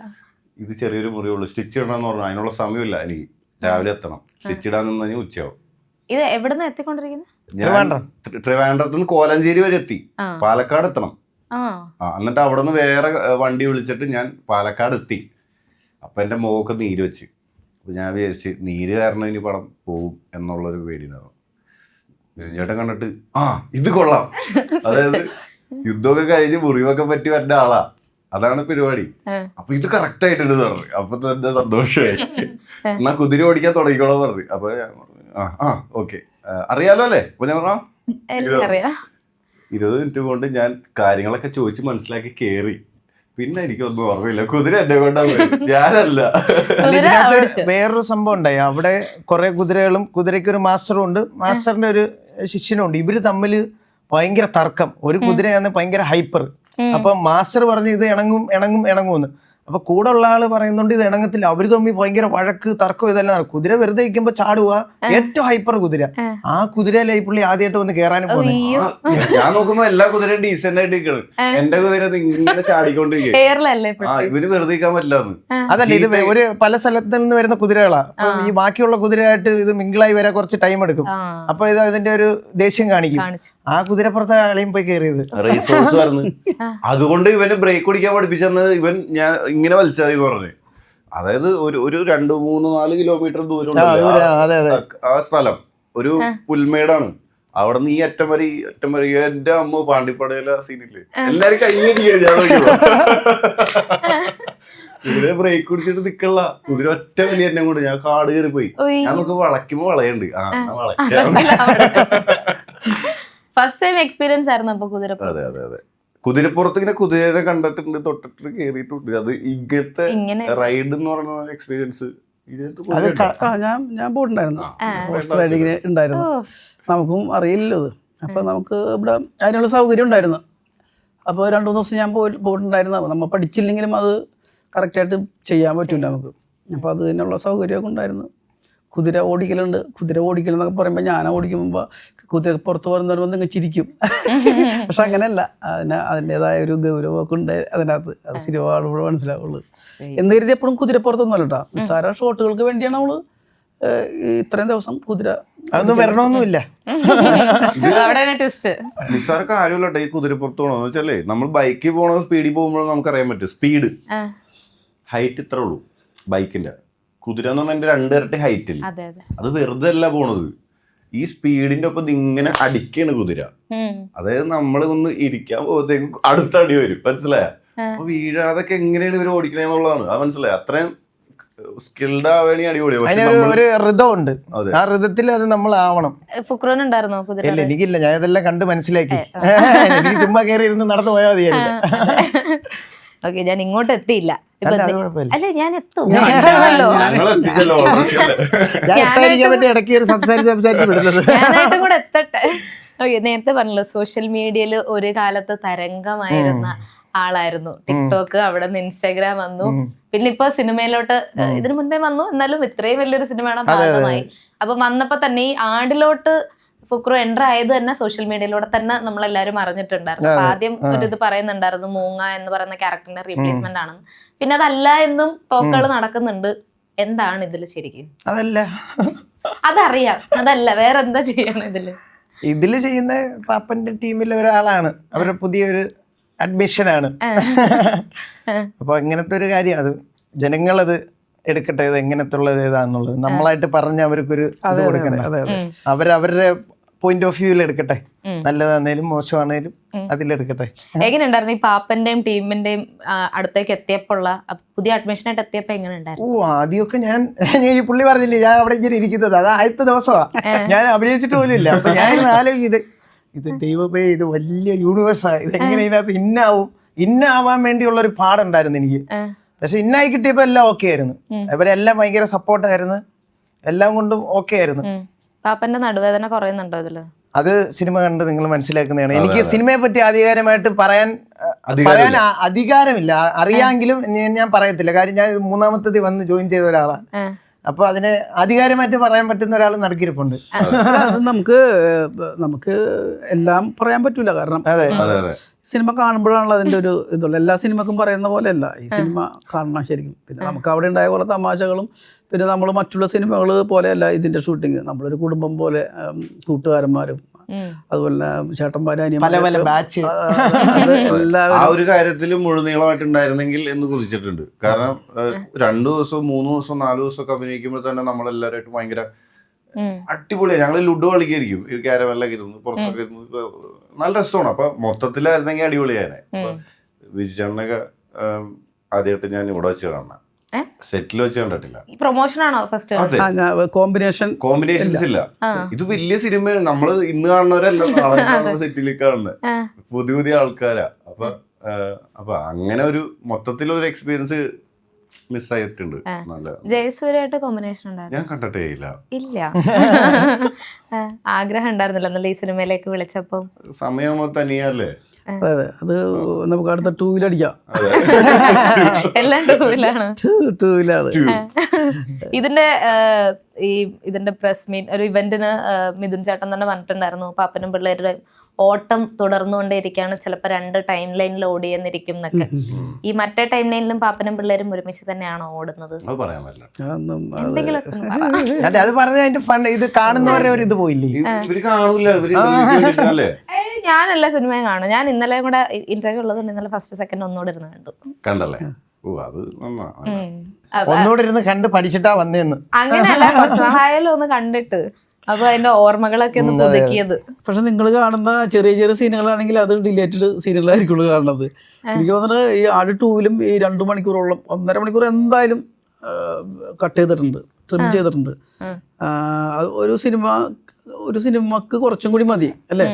ഇത് ചെറിയൊരു മുറിവുള്ളൂ, സ്റ്റിച്ച് ഇടണമെന്ന് പറഞ്ഞു. അതിനുള്ള സമയമില്ല എനിക്ക്, രാവിലെ എത്തണം. സ്റ്റിച്ച് ഇടാൻ നിന്ന് കഴിഞ്ഞാൽ ഉച്ചയാവും. ഇത് എവിടുന്ന് എത്തിക്കൊണ്ടിരിക്കുന്നത്? ഞാൻ ട്രിവാൻഡ്രത്ത് നിന്ന് കോലഞ്ചേരി വരെ എത്തി, പാലക്കാട് എത്തണം. എന്നിട്ട് അവിടെ നിന്ന് വേറെ വണ്ടി വിളിച്ചിട്ട് ഞാൻ പാലക്കാട് എത്തി. അപ്പൊ എന്റെ മുഖമൊക്കെ നീര് വെച്ച്. അപ്പൊ ഞാൻ വിചാരിച്ച് നീര് കാരണം ഇനി പടം പോവും എന്നുള്ളൊരു പേടിയുണ്ടായിരുന്നു. ചേട്ടൻ കണ്ടിട്ട് ഇത് കൊള്ളാം, അതായത് യുദ്ധമൊക്കെ കഴിഞ്ഞ് മുറിവൊക്കെ പറ്റി വരുന്ന ആളാ, അതാണ് പരിപാടി. അപ്പൊ ഇത് കറക്റ്റ് ആയിട്ടുണ്ട് പറഞ്ഞു. അപ്പൊ തന്നെ സന്തോഷമായി. എന്നാ കുതിര ഓടിക്കാൻ തുടങ്ങിക്കോളാൻ പറഞ്ഞു. അപ്പൊ ഞാൻ ഓക്കെ അറിയാലോ അല്ലേ. അപ്പൊ ഞാൻ പറഞ്ഞു 20 മിനിറ്റ് കൊണ്ട് ഞാൻ കാര്യങ്ങളൊക്കെ ചോദിച്ച് മനസ്സിലാക്കി കേറി. പിന്നെ എനിക്കൊന്നും ഓർമ്മയില്ല, കുതിര എന്നെ കൊണ്ടാ പോയി, ഞാനല്ല. വേറൊരു സംഭവം ഉണ്ടായി അവിടെ. കുറെ കുതിരകളും കുതിരയ്ക്ക് ഒരു മാസ്റ്ററും ഉണ്ട്, മാസ്റ്ററിന്റെ ഒരു ശിഷ്യനും ഉണ്ട്. ഇവര് തമ്മിൽ ഭയങ്കര തർക്കം. ഒരു കുതിരയാണ് ഭയങ്കര ഹൈപ്പർ. അപ്പൊ മാസ്റ്റർ പറഞ്ഞു ഇത് ഇണങ്ങുമെന്ന്. അപ്പൊ കൂടെ ഉള്ള ആള് പറയുന്നുണ്ട് ഇത് ഇണങ്ങത്തില്ല. അവര് തമ്മിൽ ഭയങ്കര വഴക്ക്, തർക്കം, ഇതെല്ലാം. കുതിര വെറുതെ ഇരിക്കുമ്പോ ചാടുക, ഏറ്റവും ഹൈപ്പർ കുതിര. ആ കുതിരയിലായി പുള്ളി ആദ്യമായിട്ട് വന്ന് കേറാനും പോകുന്നത്. ഞാൻ നോക്കുമ്പോ എല്ലാ കുതിരയും ഡീസെന്റ് ആയിട്ട് നിൽക്കണം, എന്റെ കുതിര ഇങ്ങനെ ചാടിക്കൊണ്ടിരിക്കും. ഇവന് വെറുതെ നിൽക്കാൻ പറ്റില്ലെന്ന്. അതല്ല, ഇത് ഒരു പല സ്ഥലത്ത് നിന്ന് വരുന്ന കുതിരകളാ. ഈ ബാക്കിയുള്ള കുതിരയായിട്ട് ഇത് മിങ്കിളായി വരാൻ കുറച്ച് ടൈം എടുക്കും. അപ്പൊ ഇത് അതിന്റെ ഒരു ദേഷ്യം കാണിക്കും. ആ കുതിരപ്പുറത്തെ ആളെയും പോയി കയറിയത് റേസ് പറഞ്ഞു. അതുകൊണ്ട് ഇവന് ബ്രേക്ക് പിടിക്കാൻ പഠിപ്പിച്ചെന്നത് ഇവൻ ഞാൻ ഇങ്ങനെ വലിച്ചതെന്ന് പറഞ്ഞു. അതായത് ഒരു 2, 3, 4 കിലോമീറ്റർ ദൂരം ആ സ്ഥലം ഒരു പുൽമേടാണ്. അവിടെ നിന്ന് ഈ അറ്റം വരെ എന്റെ അമ്മ പാണ്ടിപ്പടയിലെ സീനില്ലേ എല്ലാരും കഴിഞ്ഞിരിക്കുകയാണ്. കുതിര ബ്രേക്ക് പിടിച്ചിട്ട് നിക്കള്ള, കുതിര ഒറ്റ വലിയ എന്നെ കൊണ്ട് ഞാൻ കാട് കയറി പോയി. ഞാൻ നോക്കി വളയ്ക്കുമ്പോ വളയുണ്ട്. ഫസ്റ്റ് ടൈം എക്സ്പീരിയൻസ് ആയിരുന്നു അപ്പൊ കുതിര? അതെ അതെ അതെ. കുതിരപ്പുറത്ത് ഇങ്ങനെ കുതിരയെ കണ്ടിട്ടുണ്ട്, തൊട്ടിട്ട് കേറിയിട്ടുണ്ട്. അത് ഇങ്ങനത്തെ റൈഡ് എന്ന് പറയുന്ന എക്സ്പീരിയൻസ് ഞാൻ പോയിട്ടുണ്ടായിരുന്നു, ഹോഴ്സ് റൈഡിങ്ങിന് ഉണ്ടായിരുന്നു. നമുക്കും അറിയില്ലല്ലോ അത്. അപ്പൊ നമുക്ക് ഇവിടെ അതിനുള്ള സൗകര്യം ഉണ്ടായിരുന്നു. അപ്പോൾ 2-3 ദിവസം ഞാൻ പോയിട്ടുണ്ടായിരുന്നു. നമ്മൾ പഠിച്ചില്ലെങ്കിലും അത് കറക്റ്റായിട്ട് ചെയ്യാൻ പറ്റില്ല നമുക്ക്. അപ്പോൾ അതിനുള്ള സൗകര്യമൊക്കെ ഉണ്ടായിരുന്നു. കുതിര ഓടിക്കലുണ്ട്. കുതിര ഓടിക്കലെന്നൊക്കെ പറയുമ്പോൾ ഞാൻ ഓടിക്കുമ്പോൾ കുതിര പുറത്ത് പറയുന്നവർ നിങ്ങൾ ചിരിക്കും. പക്ഷെ അങ്ങനെയല്ല, അതിൻ്റെതായ ഒരു ഗൗരവമൊക്കെ ഉണ്ട് അതിനകത്ത്. അത് സിനിമ കാണുമ്പോൾ മനസ്സിലാവുള്ളൂ. എന്ന് കരുതി എപ്പോഴും കുതിരപ്പുറത്തൊന്നും അല്ല കേട്ടോ. നിസ്സാര ഷോട്ടുകൾക്ക് വേണ്ടിയാണ് അവള് ഇത്രയും ദിവസം കുതിര അതൊന്നും വരണമൊന്നുമില്ല. നിസ്സാര കാര്യമല്ല ഈ കുതിരപ്പുറത്ത് പോകണമെന്ന് വെച്ചാലേ, നമ്മൾ ബൈക്കിൽ പോകണ സ്പീഡിൽ പോകുമ്പോൾ നമുക്കറിയാൻ പറ്റും. സ്പീഡ് ഹൈറ്റ് ഇത്ര ഉള്ളൂ ബൈക്കിന്റെ. കുതിര എന്ന് പറഞ്ഞാൽ 2 ഇരട്ടി ഹൈറ്റിൽ. അത് വെറുതെ അല്ല പോണത്, ഈ സ്പീഡിന്റെ ഒപ്പം ഇങ്ങനെ അടിക്കാണ് കുതിര. അതായത് നമ്മൾ ഒന്ന് ഇരിക്കാൻ പോകുമ്പോഴത്തേക്കും അടുത്ത അടി വരും, മനസ്സിലായ? അപ്പൊ വീഴാതൊക്കെ എങ്ങനെയാണ് ഇവർ ഓടിക്കണേന്നുള്ളതാണ്. അത് മനസ്സിലായ? അത്രയും സ്കിൽഡ് ആവേണി അടിപൊളി. ഒരു ഋതമുണ്ട്, ആ ഋതത്തിൽ അത് നമ്മൾ ആവണം. ഇല്ല, എനിക്കില്ല, ഞാൻ ഇതെല്ലാം കണ്ട് മനസ്സിലാക്കി. എനിക്ക് ചുമ്മാ കയറി ഇരുന്ന് നടന്നു പോയാൽ മതിയായിരുന്നു. ഓക്കെ, ഞാൻ ഇങ്ങോട്ട് എത്തിയില്ല. അല്ല, ഞാൻ എത്തും. ഞാനായിട്ടും കൂടെ എത്തട്ടെ. ഓക്കെ, നേരത്തെ പറഞ്ഞല്ലോ സോഷ്യൽ മീഡിയയിൽ ഒരു കാലത്ത് തരംഗമായിരുന്ന ആളായിരുന്നു. ടിക്ടോക്ക്, അവിടെ നിന്ന് ഇൻസ്റ്റാഗ്രാം വന്നു, പിന്നെ ഇപ്പൊ സിനിമയിലോട്ട് ഇതിനു മുൻപേ വന്നു. എന്നാലും ഇത്രയും വലിയൊരു സിനിമയുടെ ഭാഗമായി. അപ്പൊ വന്നപ്പോ തന്നെ ഈ ആടിലോട്ട് ഫുക്രു എൻ്റർ ആയത് തന്നെ സോഷ്യൽ മീഡിയയിലൂടെ തന്നെ നമ്മളെല്ലാരും അറിഞ്ഞിട്ടുണ്ടായിരുന്നു. അപ്പൊ ആദ്യം ഒരു ഇത് പറയുന്നുണ്ടായിരുന്നു, മൂങ്ങ എന്ന് പറയുന്ന ക്യാരക്ടറിന്റെ റീപ്ലേസ്മെന്റ് ആണെന്ന്. പിന്നെ അതല്ല എന്നും ടോക്കുകൾ നടക്കുന്നുണ്ട്. എന്താണ് ഇതില് ശരിക്കും? അതറിയാം, അതല്ല വേറെ എന്താ ചെയ്യണം ഇതില് ചെയ്യുന്ന പാപ്പന്റെ ടീമിലെ ഒരാളാണ്. അവരുടെ പുതിയൊരു അഡ്മിഷനാണ്. അപ്പൊ ഇങ്ങനത്തെ ഒരു കാര്യം, അത് ജനങ്ങളത് എടുക്കട്ടെ, ഇത് എങ്ങനത്തെ ഉള്ളത് ഏതാന്നുള്ളത്. നമ്മളായിട്ട് പറഞ്ഞ് അവർക്കൊരു ഇത് കൊടുക്കണ്ട. അവരവരുടെ പോയിന്റ് ഓഫ് വ്യൂവിൽ എടുക്കട്ടെ. നല്ലതാണേലും മോശമാണേലും അതിലെടുക്കട്ടെ. എങ്ങനെയുണ്ടായിരുന്നു ഈ പാപ്പന്റെയും ടീമിന്റെയും അടുത്തേക്ക് എത്തിയപ്പോഴുള്ള പുതിയ അഡ്മിഷനായിട്ട് എത്തിയപ്പോ എങ്ങനെ ഉണ്ടായിരുന്നു? ആദ്യമൊക്കെ ഞാൻ ഈ പുള്ളി പറഞ്ഞില്ലേ ഞാൻ അവിടെ ഇങ്ങനെ ഇരിക്കുന്നത്, അത് ആദ്യത്തെ ദിവസമാ. ഞാൻ അഭിനയിച്ചിട്ട് പോലും ഇല്ല. അപ്പൊ ഞാൻ ആലോചിക്കും, ഇത് ദൈവമേ, ഇത് വലിയ യൂണിവേഴ്സാണ്, ഇതെങ്ങനെ ഇതിനകത്ത് ഇന്നാവാൻ വേണ്ടിയുള്ള ഒരു പാടുണ്ടായിരുന്നു എനിക്ക്. പക്ഷെ ഇന്നായി കിട്ടിയപ്പോ എല്ലാം ഓക്കെ ആയിരുന്നു. ഇവരെല്ലാം ഭയങ്കര സപ്പോർട്ടായിരുന്നു, എല്ലാം കൊണ്ടും ഓക്കെ ആയിരുന്നു. പാപ്പന്റെ നടുവേദന കുറയുന്നുണ്ടോ ഇതില്? അത് സിനിമ കണ്ട് നിങ്ങൾ മനസ്സിലാക്കുന്നതാണ്. എനിക്ക് സിനിമയെ പറ്റി ആധികാരികമായിട്ട് പറയാൻ പറയാൻ അധികാരമില്ല. അറിയാമെങ്കിലും ഞാൻ പറയത്തില്ല. കാര്യം ഞാൻ മൂന്നാമത്തത് വന്ന് ജോയിൻ ചെയ്ത ഒരാളാണ്. അപ്പൊ അതിന് അധികാരമായിട്ട് പറയാൻ പറ്റുന്ന ഒരാൾ നടക്കിരിപ്പുണ്ട്. നമുക്ക് എല്ലാം പറയാൻ പറ്റൂല. കാരണം സിനിമ കാണുമ്പോഴാണല്ലോ അതിന്റെ ഒരു ഇതുള്ളൂ. എല്ലാ സിനിമക്കും പറയുന്ന പോലെയല്ല ഈ സിനിമ കാണണം ശരിക്കും. പിന്നെ നമുക്ക് അവിടെ ഉണ്ടായ കുറെ തമാശകളും പിന്നെ നമ്മൾ മറ്റുള്ള സിനിമകൾ പോലെയല്ല ഇതിന്റെ ഷൂട്ടിങ്. നമ്മളൊരു കുടുംബം പോലെ കൂട്ടുകാരന്മാരും അതുപോലെ ചേട്ടന്മാരും ആ ഒരു കാര്യത്തിൽ മുഴുനീളമായിട്ടുണ്ടായിരുന്നെങ്കിൽ എന്ന് കുതിച്ചിട്ടുണ്ട്. കാരണം 2 ദിവസവും 3 ദിവസവും 4 ദിവസമൊക്കെ അഭിനയിക്കുമ്പോൾ തന്നെ നമ്മളെല്ലാവരുമായിട്ട് ഭയങ്കര അടിപൊളിയാണ്. ഞങ്ങൾ ലുഡോ കളിക്കായിരിക്കും ഈ ക്യാരവനിലൊക്കെ ഇരുന്ന് പുറത്തൊക്കെ ഇരുന്ന് നല്ല രസമാണ്. അപ്പൊ മൊത്തത്തിലായിരുന്നെങ്കിൽ അടിപൊളിയാനെ. വിജയണ്ണൊക്കെ ആദ്യമായിട്ട് ഞാൻ ഇവിടെ വെച്ച് കാണാം, സെറ്റിൽ വെച്ച് കണ്ടിട്ടില്ല. പ്രൊമോഷനാണോ ഫസ്റ്റ്? കോമ്പിനേഷൻസ് ഇല്ല. ഇത് വലിയ സിനിമയാണ്. നമ്മള് ഇന്ന് കാണുന്നവരല്ല നാളെ സെറ്റിലേക്ക് കാണുന്നത് പുതിയ ആൾക്കാരാ. അപ്പൊ അങ്ങനെ ഒരു മൊത്തത്തിലൊരു എക്സ്പീരിയൻസ് മിസ്സായിട്ടുണ്ട്. നല്ല ജയസൂര്യായിട്ട് കോമ്പിനേഷൻ ഉണ്ടായിരുന്നു? ഞാൻ കണ്ടിട്ടേ ഇല്ല. ആഗ്രഹം ഉണ്ടായിരുന്നില്ല എന്നല്ല ഈ സിനിമയിലേക്ക് വിളിച്ചപ്പോ? സമയം തനിയല്ലേ. അത് നമുക്ക് അടുത്ത 2 വീലർ അടിക്കാം. എല്ലാം 2 വീലാണ്. 2 വീലാണ്. ഇതിന്റെ പ്രസ് മീറ്റ് ഒരു ഇവന്റിന് മിഥുൻ ചേട്ടൻ തന്നെ പറഞ്ഞിട്ടുണ്ടായിരുന്നു, പാപ്പനും പിള്ളേരുടെ ഓട്ടം തുടർന്നുകൊണ്ടേയിരിക്കുകയാണ്, ചിലപ്പോ 2 ടൈം ലൈനിൽ ഓടിയെന്നിരിക്കും എന്നൊക്കെ. ഈ മറ്റേ ടൈം ലൈനിലും പാപ്പനും പിള്ളേരും ഒരുമിച്ച് തന്നെയാണോ ഓടുന്നത്? അത് പറഞ്ഞ അതിന്റെ ഫണ്ട് ഇത് കാണുന്നവരെ ഒരു ഇത് പോയില്ലേ? ഞാനെല്ലാ സിനിമയും കാണും. ഞാൻ ഇന്നലെ കൂടെ ഇന്റർവ്യൂ ഉള്ളതുകൊണ്ട് ഇന്നലെ ഫസ്റ്റ് സെക്കൻഡ് ഒന്നുകൂടെ ഇരുന്ന് കണ്ടല്ലേ. ഒന്നുകൂടെ ഇരുന്ന് കണ്ട് പഠിച്ചിട്ടാ വന്നേന്ന്. അങ്ങനെയല്ല, കുറച്ച് നാളായാലും ഒന്ന് കണ്ടിട്ട് അപ്പൊ അതിന്റെ ഓർമ്മകളൊക്കെ ഒന്ന് പുതുക്കിയത്. പക്ഷെ നിങ്ങൾ കാണുന്ന ചെറിയ സീനുകളാണെങ്കിൽ അത് ഡിലേറ്റഡ് സീനുകളായിരിക്കുള്ളൂ കാണുന്നത്. എനിക്ക് തോന്നുന്നത് ഈ ആട് 2-ലും ഈ 2 മണിക്കൂറോളം 1.5 മണിക്കൂർ എന്തായാലും കട്ട് ചെയ്തിട്ടുണ്ട്, ട്രിം ചെയ്തിട്ടുണ്ട്. ഒരു സിനിമക്ക് കുറച്ചും കൂടി മതി അല്ലേ?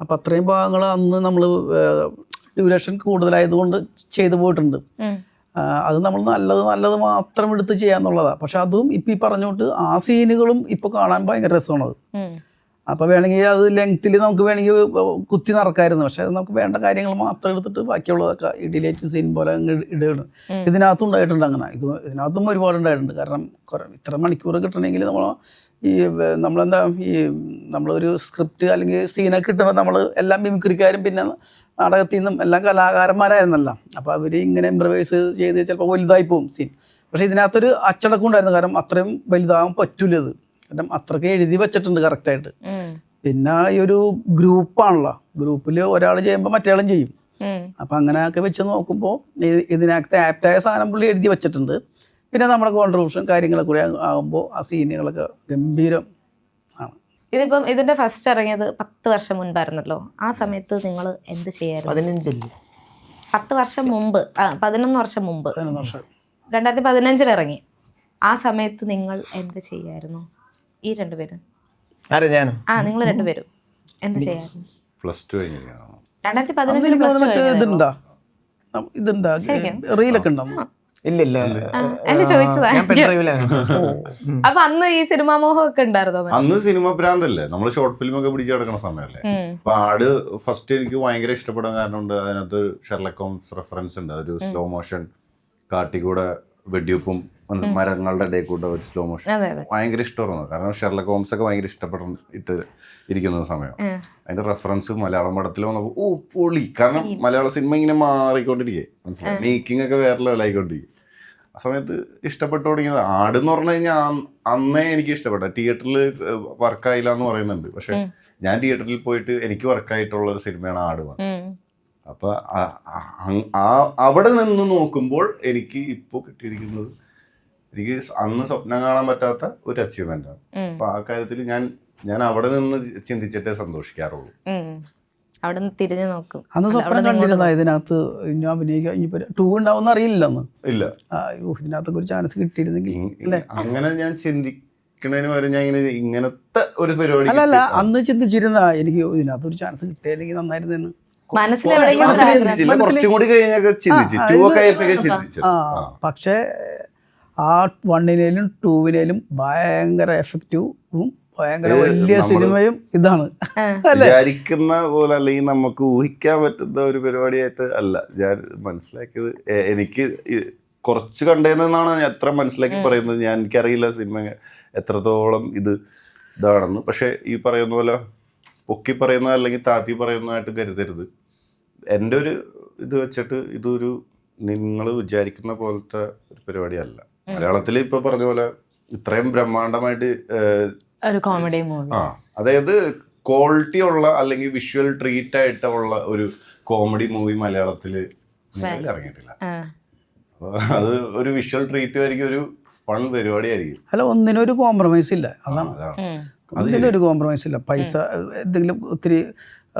അപ്പം അത്രയും ഭാഗങ്ങൾ അന്ന് നമ്മൾ ഡ്യൂറേഷൻ കൂടുതലായതുകൊണ്ട് ചെയ്തു പോയിട്ടുണ്ട്. അത് നമ്മൾ നല്ലത് മാത്രം എടുത്ത് ചെയ്യാന്നുള്ളതാണ്. പക്ഷെ അതും ഇപ്പം ഈ പറഞ്ഞോട്ട് ആ സീനുകളും ഇപ്പോൾ കാണാൻ ഭയങ്കര രസമാണത്. അപ്പോൾ വേണമെങ്കിൽ അത് ലെങ്ത്തിൽ നമുക്ക് വേണമെങ്കിൽ കുത്തി നടക്കായിരുന്നു. പക്ഷെ അത് നമുക്ക് വേണ്ട കാര്യങ്ങൾ മാത്രം എടുത്തിട്ട് ബാക്കിയുള്ളതൊക്കെ ഈ ഡിലേറ്റ് സീൻ പോലെ അങ്ങ് ഇടുകയാണ്. ഇതിനകത്തും ഉണ്ടായിട്ടുണ്ട് അങ്ങനെ. ഇതിനകത്തും ഒരുപാടുണ്ടായിട്ടുണ്ട്. കാരണം ഇത്ര മണിക്കൂർ കിട്ടണമെങ്കിൽ നമ്മളൊരു സ്ക്രിപ്റ്റ് അല്ലെങ്കിൽ സീനൊക്കെ കിട്ടുമ്പോൾ നമ്മൾ എല്ലാം മിമിക്രിക്കാരും പിന്നെ നാടകത്തിൽ നിന്നും എല്ലാം കലാകാരന്മാരായിരുന്നല്ലോ. അപ്പോൾ അവർ ഇങ്ങനെ ഇംപ്രവൈസ് ചെയ്ത് ചിലപ്പോൾ വലുതായി പോകും സീൻ. പക്ഷേ ഇതിനകത്തൊരു അച്ചടക്കം ഉണ്ടായിരുന്നു. കാരണം അത്രയും വലുതാകാൻ പറ്റൂല ഇത്. കാരണം അത്രയ്ക്ക് എഴുതി വെച്ചിട്ടുണ്ട് കറക്റ്റായിട്ട്. പിന്നെ ഈ ഒരു ഗ്രൂപ്പാണല്ലോ, ഗ്രൂപ്പിൽ ഒരാൾ ചെയ്യുമ്പോൾ മറ്റേയാളും ചെയ്യും. അപ്പം അങ്ങനെയൊക്കെ വെച്ച് നോക്കുമ്പോൾ ഇതിനകത്ത് ആപ്റ്റായ സാധനം പുള്ളി എഴുതി വെച്ചിട്ടുണ്ട്. പിന്നെ നമ്മുടെ കോൺട്രിബ്യൂഷൻ കാര്യങ്ങളൊക്കെ കൂടി ആകുമ്പോൾ ആ സീനുകളൊക്കെ ഗംഭീരം ആണ്. ഇതിപ്പം ഇതിന്റെ ഫസ്റ്റ് ഇറങ്ങിയത് 10 വർഷം മുൻപായിരുന്നല്ലോ. ആ സമയത്ത് നിങ്ങൾ എന്ത് ചെയ്യായിരുന്നു? 10 വർഷം മുമ്പ്, 11 വർഷം മുമ്പ്, 2015 ഇറങ്ങി. ആ സമയത്ത് നിങ്ങൾ എന്ത് ചെയ്യായിരുന്നു? ഈ 2 പേരും. നിങ്ങൾ 2 പേരും എന്ത് ചെയ്യായിരുന്നു? +2 ഇതുണ്ടാ റീലൊക്കെ ഉണ്ടോ? ഇല്ല. അപ്പൊ അന്ന് ഈ സിനിമാ മോഹം ഒക്കെ ഉണ്ടായിരുന്നോ? അന്ന് സിനിമ ഭ്രാന്തല്ലേ, നമ്മള് ഷോർട്ട് ഫിലിം ഒക്കെ പിടിച്ച് കിടക്കുന്ന സമയമല്ലേ. അപ്പൊ ആട് ഫസ്റ്റ് എനിക്ക് ഭയങ്കര ഇഷ്ടപ്പെടാൻ കാരണമുണ്ട്. അതിനകത്ത് ഷെർലക് ഹോംസ് റെഫറൻസ് ഉണ്ട്. ഒരു സ്ലോ മോഷൻ കാട്ടിക്കൂടെ വെടിവെപ്പും മരങ്ങളുടെ ഇടയിൽ കൂടെ ഒരു സ്ലോ മോഷൻ ഭയങ്കര ഇഷ്ടമായിരുന്നു. കാരണം ഷെർലക് ഹോംസ് ഒക്കെ ഭയങ്കര ഇഷ്ടപ്പെട്ട് ഇരിക്കുന്ന സമയം. അതിന്റെ റെഫറൻസ് മലയാളം പടത്തിൽ വന്നപ്പോൾ പൊളി. കാരണം മലയാള സിനിമ ഇങ്ങനെ മാറിക്കൊണ്ടിരിക്കുക, മനസ്സിലായി, മേക്കിംഗ് ഒക്കെ വേറെ ലെവലായിക്കൊണ്ടിരിക്കും. ആ സമയത്ത് ഇഷ്ടപ്പെട്ടു തുടങ്ങിയത് ആടെന്ന് പറഞ്ഞു കഴിഞ്ഞാൽ അന്നേ എനിക്ക് ഇഷ്ടപ്പെട്ട. തിയേറ്ററിൽ വർക്കായില്ല എന്ന് പറയുന്നുണ്ട്, പക്ഷെ ഞാൻ തിയേറ്ററിൽ പോയിട്ട് എനിക്ക് വർക്കായിട്ടുള്ള ഒരു സിനിമയാണ് ആട്. അപ്പൊ അവിടെ നിന്ന് നോക്കുമ്പോൾ എനിക്ക് ഇപ്പോൾ കിട്ടിയിരിക്കുന്നത് എനിക്ക് അന്ന് സ്വപ്നം കാണാൻ പറ്റാത്ത ഒരു അച്ചീവ്മെന്റ് ആണ്. അപ്പൊ ആ കാര്യത്തിൽ ഞാൻ അവിടെ നിന്ന് ചിന്തിച്ചിട്ടേ സന്തോഷിക്കാറുള്ളൂ. അവിടെ നിന്ന് തിരിഞ്ഞു നോക്കും. അന്ന് സ്വപ്നം കണ്ടിരുന്ന ഇതിനകത്ത് ഞാൻ അഭിനയിക്കാൻ 2 ഉണ്ടാവുന്ന അറിയില്ല അന്ന്. ഇല്ല, ഇതിനകത്തൊക്കെ ഒരു ചാൻസ് കിട്ടിയിരുന്നെങ്കിൽ അങ്ങനെ ഞാൻ ചിന്തിക്കണതിന് പകരം ഞാൻ ഇങ്ങനത്തെ ഒരു പരിപാടി അല്ല അന്ന് ചിന്തിച്ചിരുന്ന എനിക്ക് ഇതിനകത്ത് ഒരു ചാൻസ് കിട്ടിയില്ലെങ്കിൽ നന്നായിരുന്നു. കുറച്ചും കൂടി കഴിഞ്ഞൊക്കെ ചിന്തിച്ചു. പക്ഷേ ആ 1-ലും 2-ലും ഭയങ്കര എഫക്റ്റീവും ഭയങ്കര വലിയ സിനിമയും ഇതാണ്. വിചാരിക്കുന്ന പോലെ അല്ലെങ്കിൽ നമുക്ക് ഊഹിക്കാൻ പറ്റുന്ന ഒരു പരിപാടിയായിട്ട് അല്ല ഞാൻ മനസ്സിലാക്കിയത്. എനിക്ക് കുറച്ച് കണ്ടതെന്നാണ് ഞാൻ എത്ര മനസ്സിലാക്കി പറയുന്നത്. എനിക്കറിയില്ല സിനിമ എത്രത്തോളം ഇതാണെന്ന്. പക്ഷെ ഈ പറയുന്ന പോലെ പൊക്കി പറയുന്ന അല്ലെങ്കിൽ താത്തി പറയുന്നതായിട്ട് കരുതരുത്. എൻ്റെ ഒരു ഇത് വെച്ചിട്ട് ഇതൊരു നിങ്ങൾ വിചാരിക്കുന്ന പോലത്തെ ഒരു പരിപാടിയല്ല. മലയാളത്തിൽ ഇപ്പൊ പറഞ്ഞ പോലെ ഇത്രയും ബ്രഹ്മാണ്ഡമായിട്ട് ഒരു കോമഡി മൂവി, അതായത് ക്വാളിറ്റി ഉള്ള അല്ലെങ്കിൽ വിഷ്വൽ ട്രീറ്റ് ആയിട്ടുള്ള ഒരു കോമഡി മൂവി മലയാളത്തില് ഇറങ്ങിയിട്ടില്ല. അപ്പൊ അത് ഒരു വിഷ്വൽ ട്രീറ്റ് ആയിരിക്കും, ഒരു ഫൺ പരിപാടി ആയിരിക്കും. അല്ല, ഒന്നിനും ഒരു കോംപ്രമൈസ് ഇല്ല. അതാണ് ഒന്നിനും ഒരു കോംപ്രമൈസ് ഇല്ല. പൈസ എന്തെങ്കിലും ഒത്തിരി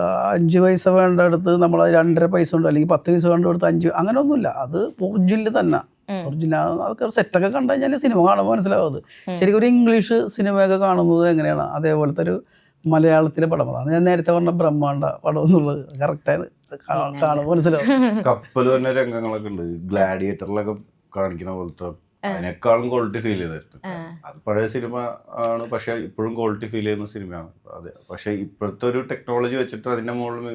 5 പൈസ വേണ്ട അടുത്ത് നമ്മൾ 2.5 പൈസ ഉണ്ട്, അല്ലെങ്കിൽ 10 പൈസ വേണ്ട അടുത്ത് 5, അങ്ങനെ ഒന്നുമില്ല. അത് ഒറിജിനൽ തന്നെ. ഒറിജിനൽ അതൊക്കെ സെറ്റൊക്കെ കണ്ടു കഴിഞ്ഞാൽ സിനിമ കാണുമ്പോൾ മനസ്സിലാവും. അത് ശരിക്കും ഒരു ഇംഗ്ലീഷ് സിനിമയൊക്കെ കാണുന്നത് എങ്ങനെയാണ് അതേപോലത്തെ ഒരു മലയാളത്തിലെ പടം. അതാണ് ഞാൻ നേരത്തെ പറഞ്ഞ ബ്രഹ്മാണ്ഡ പടം എന്നുള്ളത്. കറക്റ്റാണ്, കാണുമ്പോൾ മനസ്സിലാവും. കപ്പൽ തന്നെ രംഗങ്ങളൊക്കെ ഉണ്ട് ഗ്ലാഡിയേറ്ററിലൊക്കെ കാണിക്കുന്ന പോലത്തെ, അതിനേക്കാളും ക്വാളിറ്റി ഫീൽ ചെയ്തായിരുന്നു. അത് പഴയ സിനിമ ആണ്, പക്ഷെ ഇപ്പോഴും ക്വാളിറ്റി ഫീൽ ചെയ്യുന്ന സിനിമയാണ്. അതെ, പക്ഷെ ഇപ്പോഴത്തെ ഒരു ടെക്നോളജി വെച്ചിട്ട് അതിന്റെ മുകളിൽ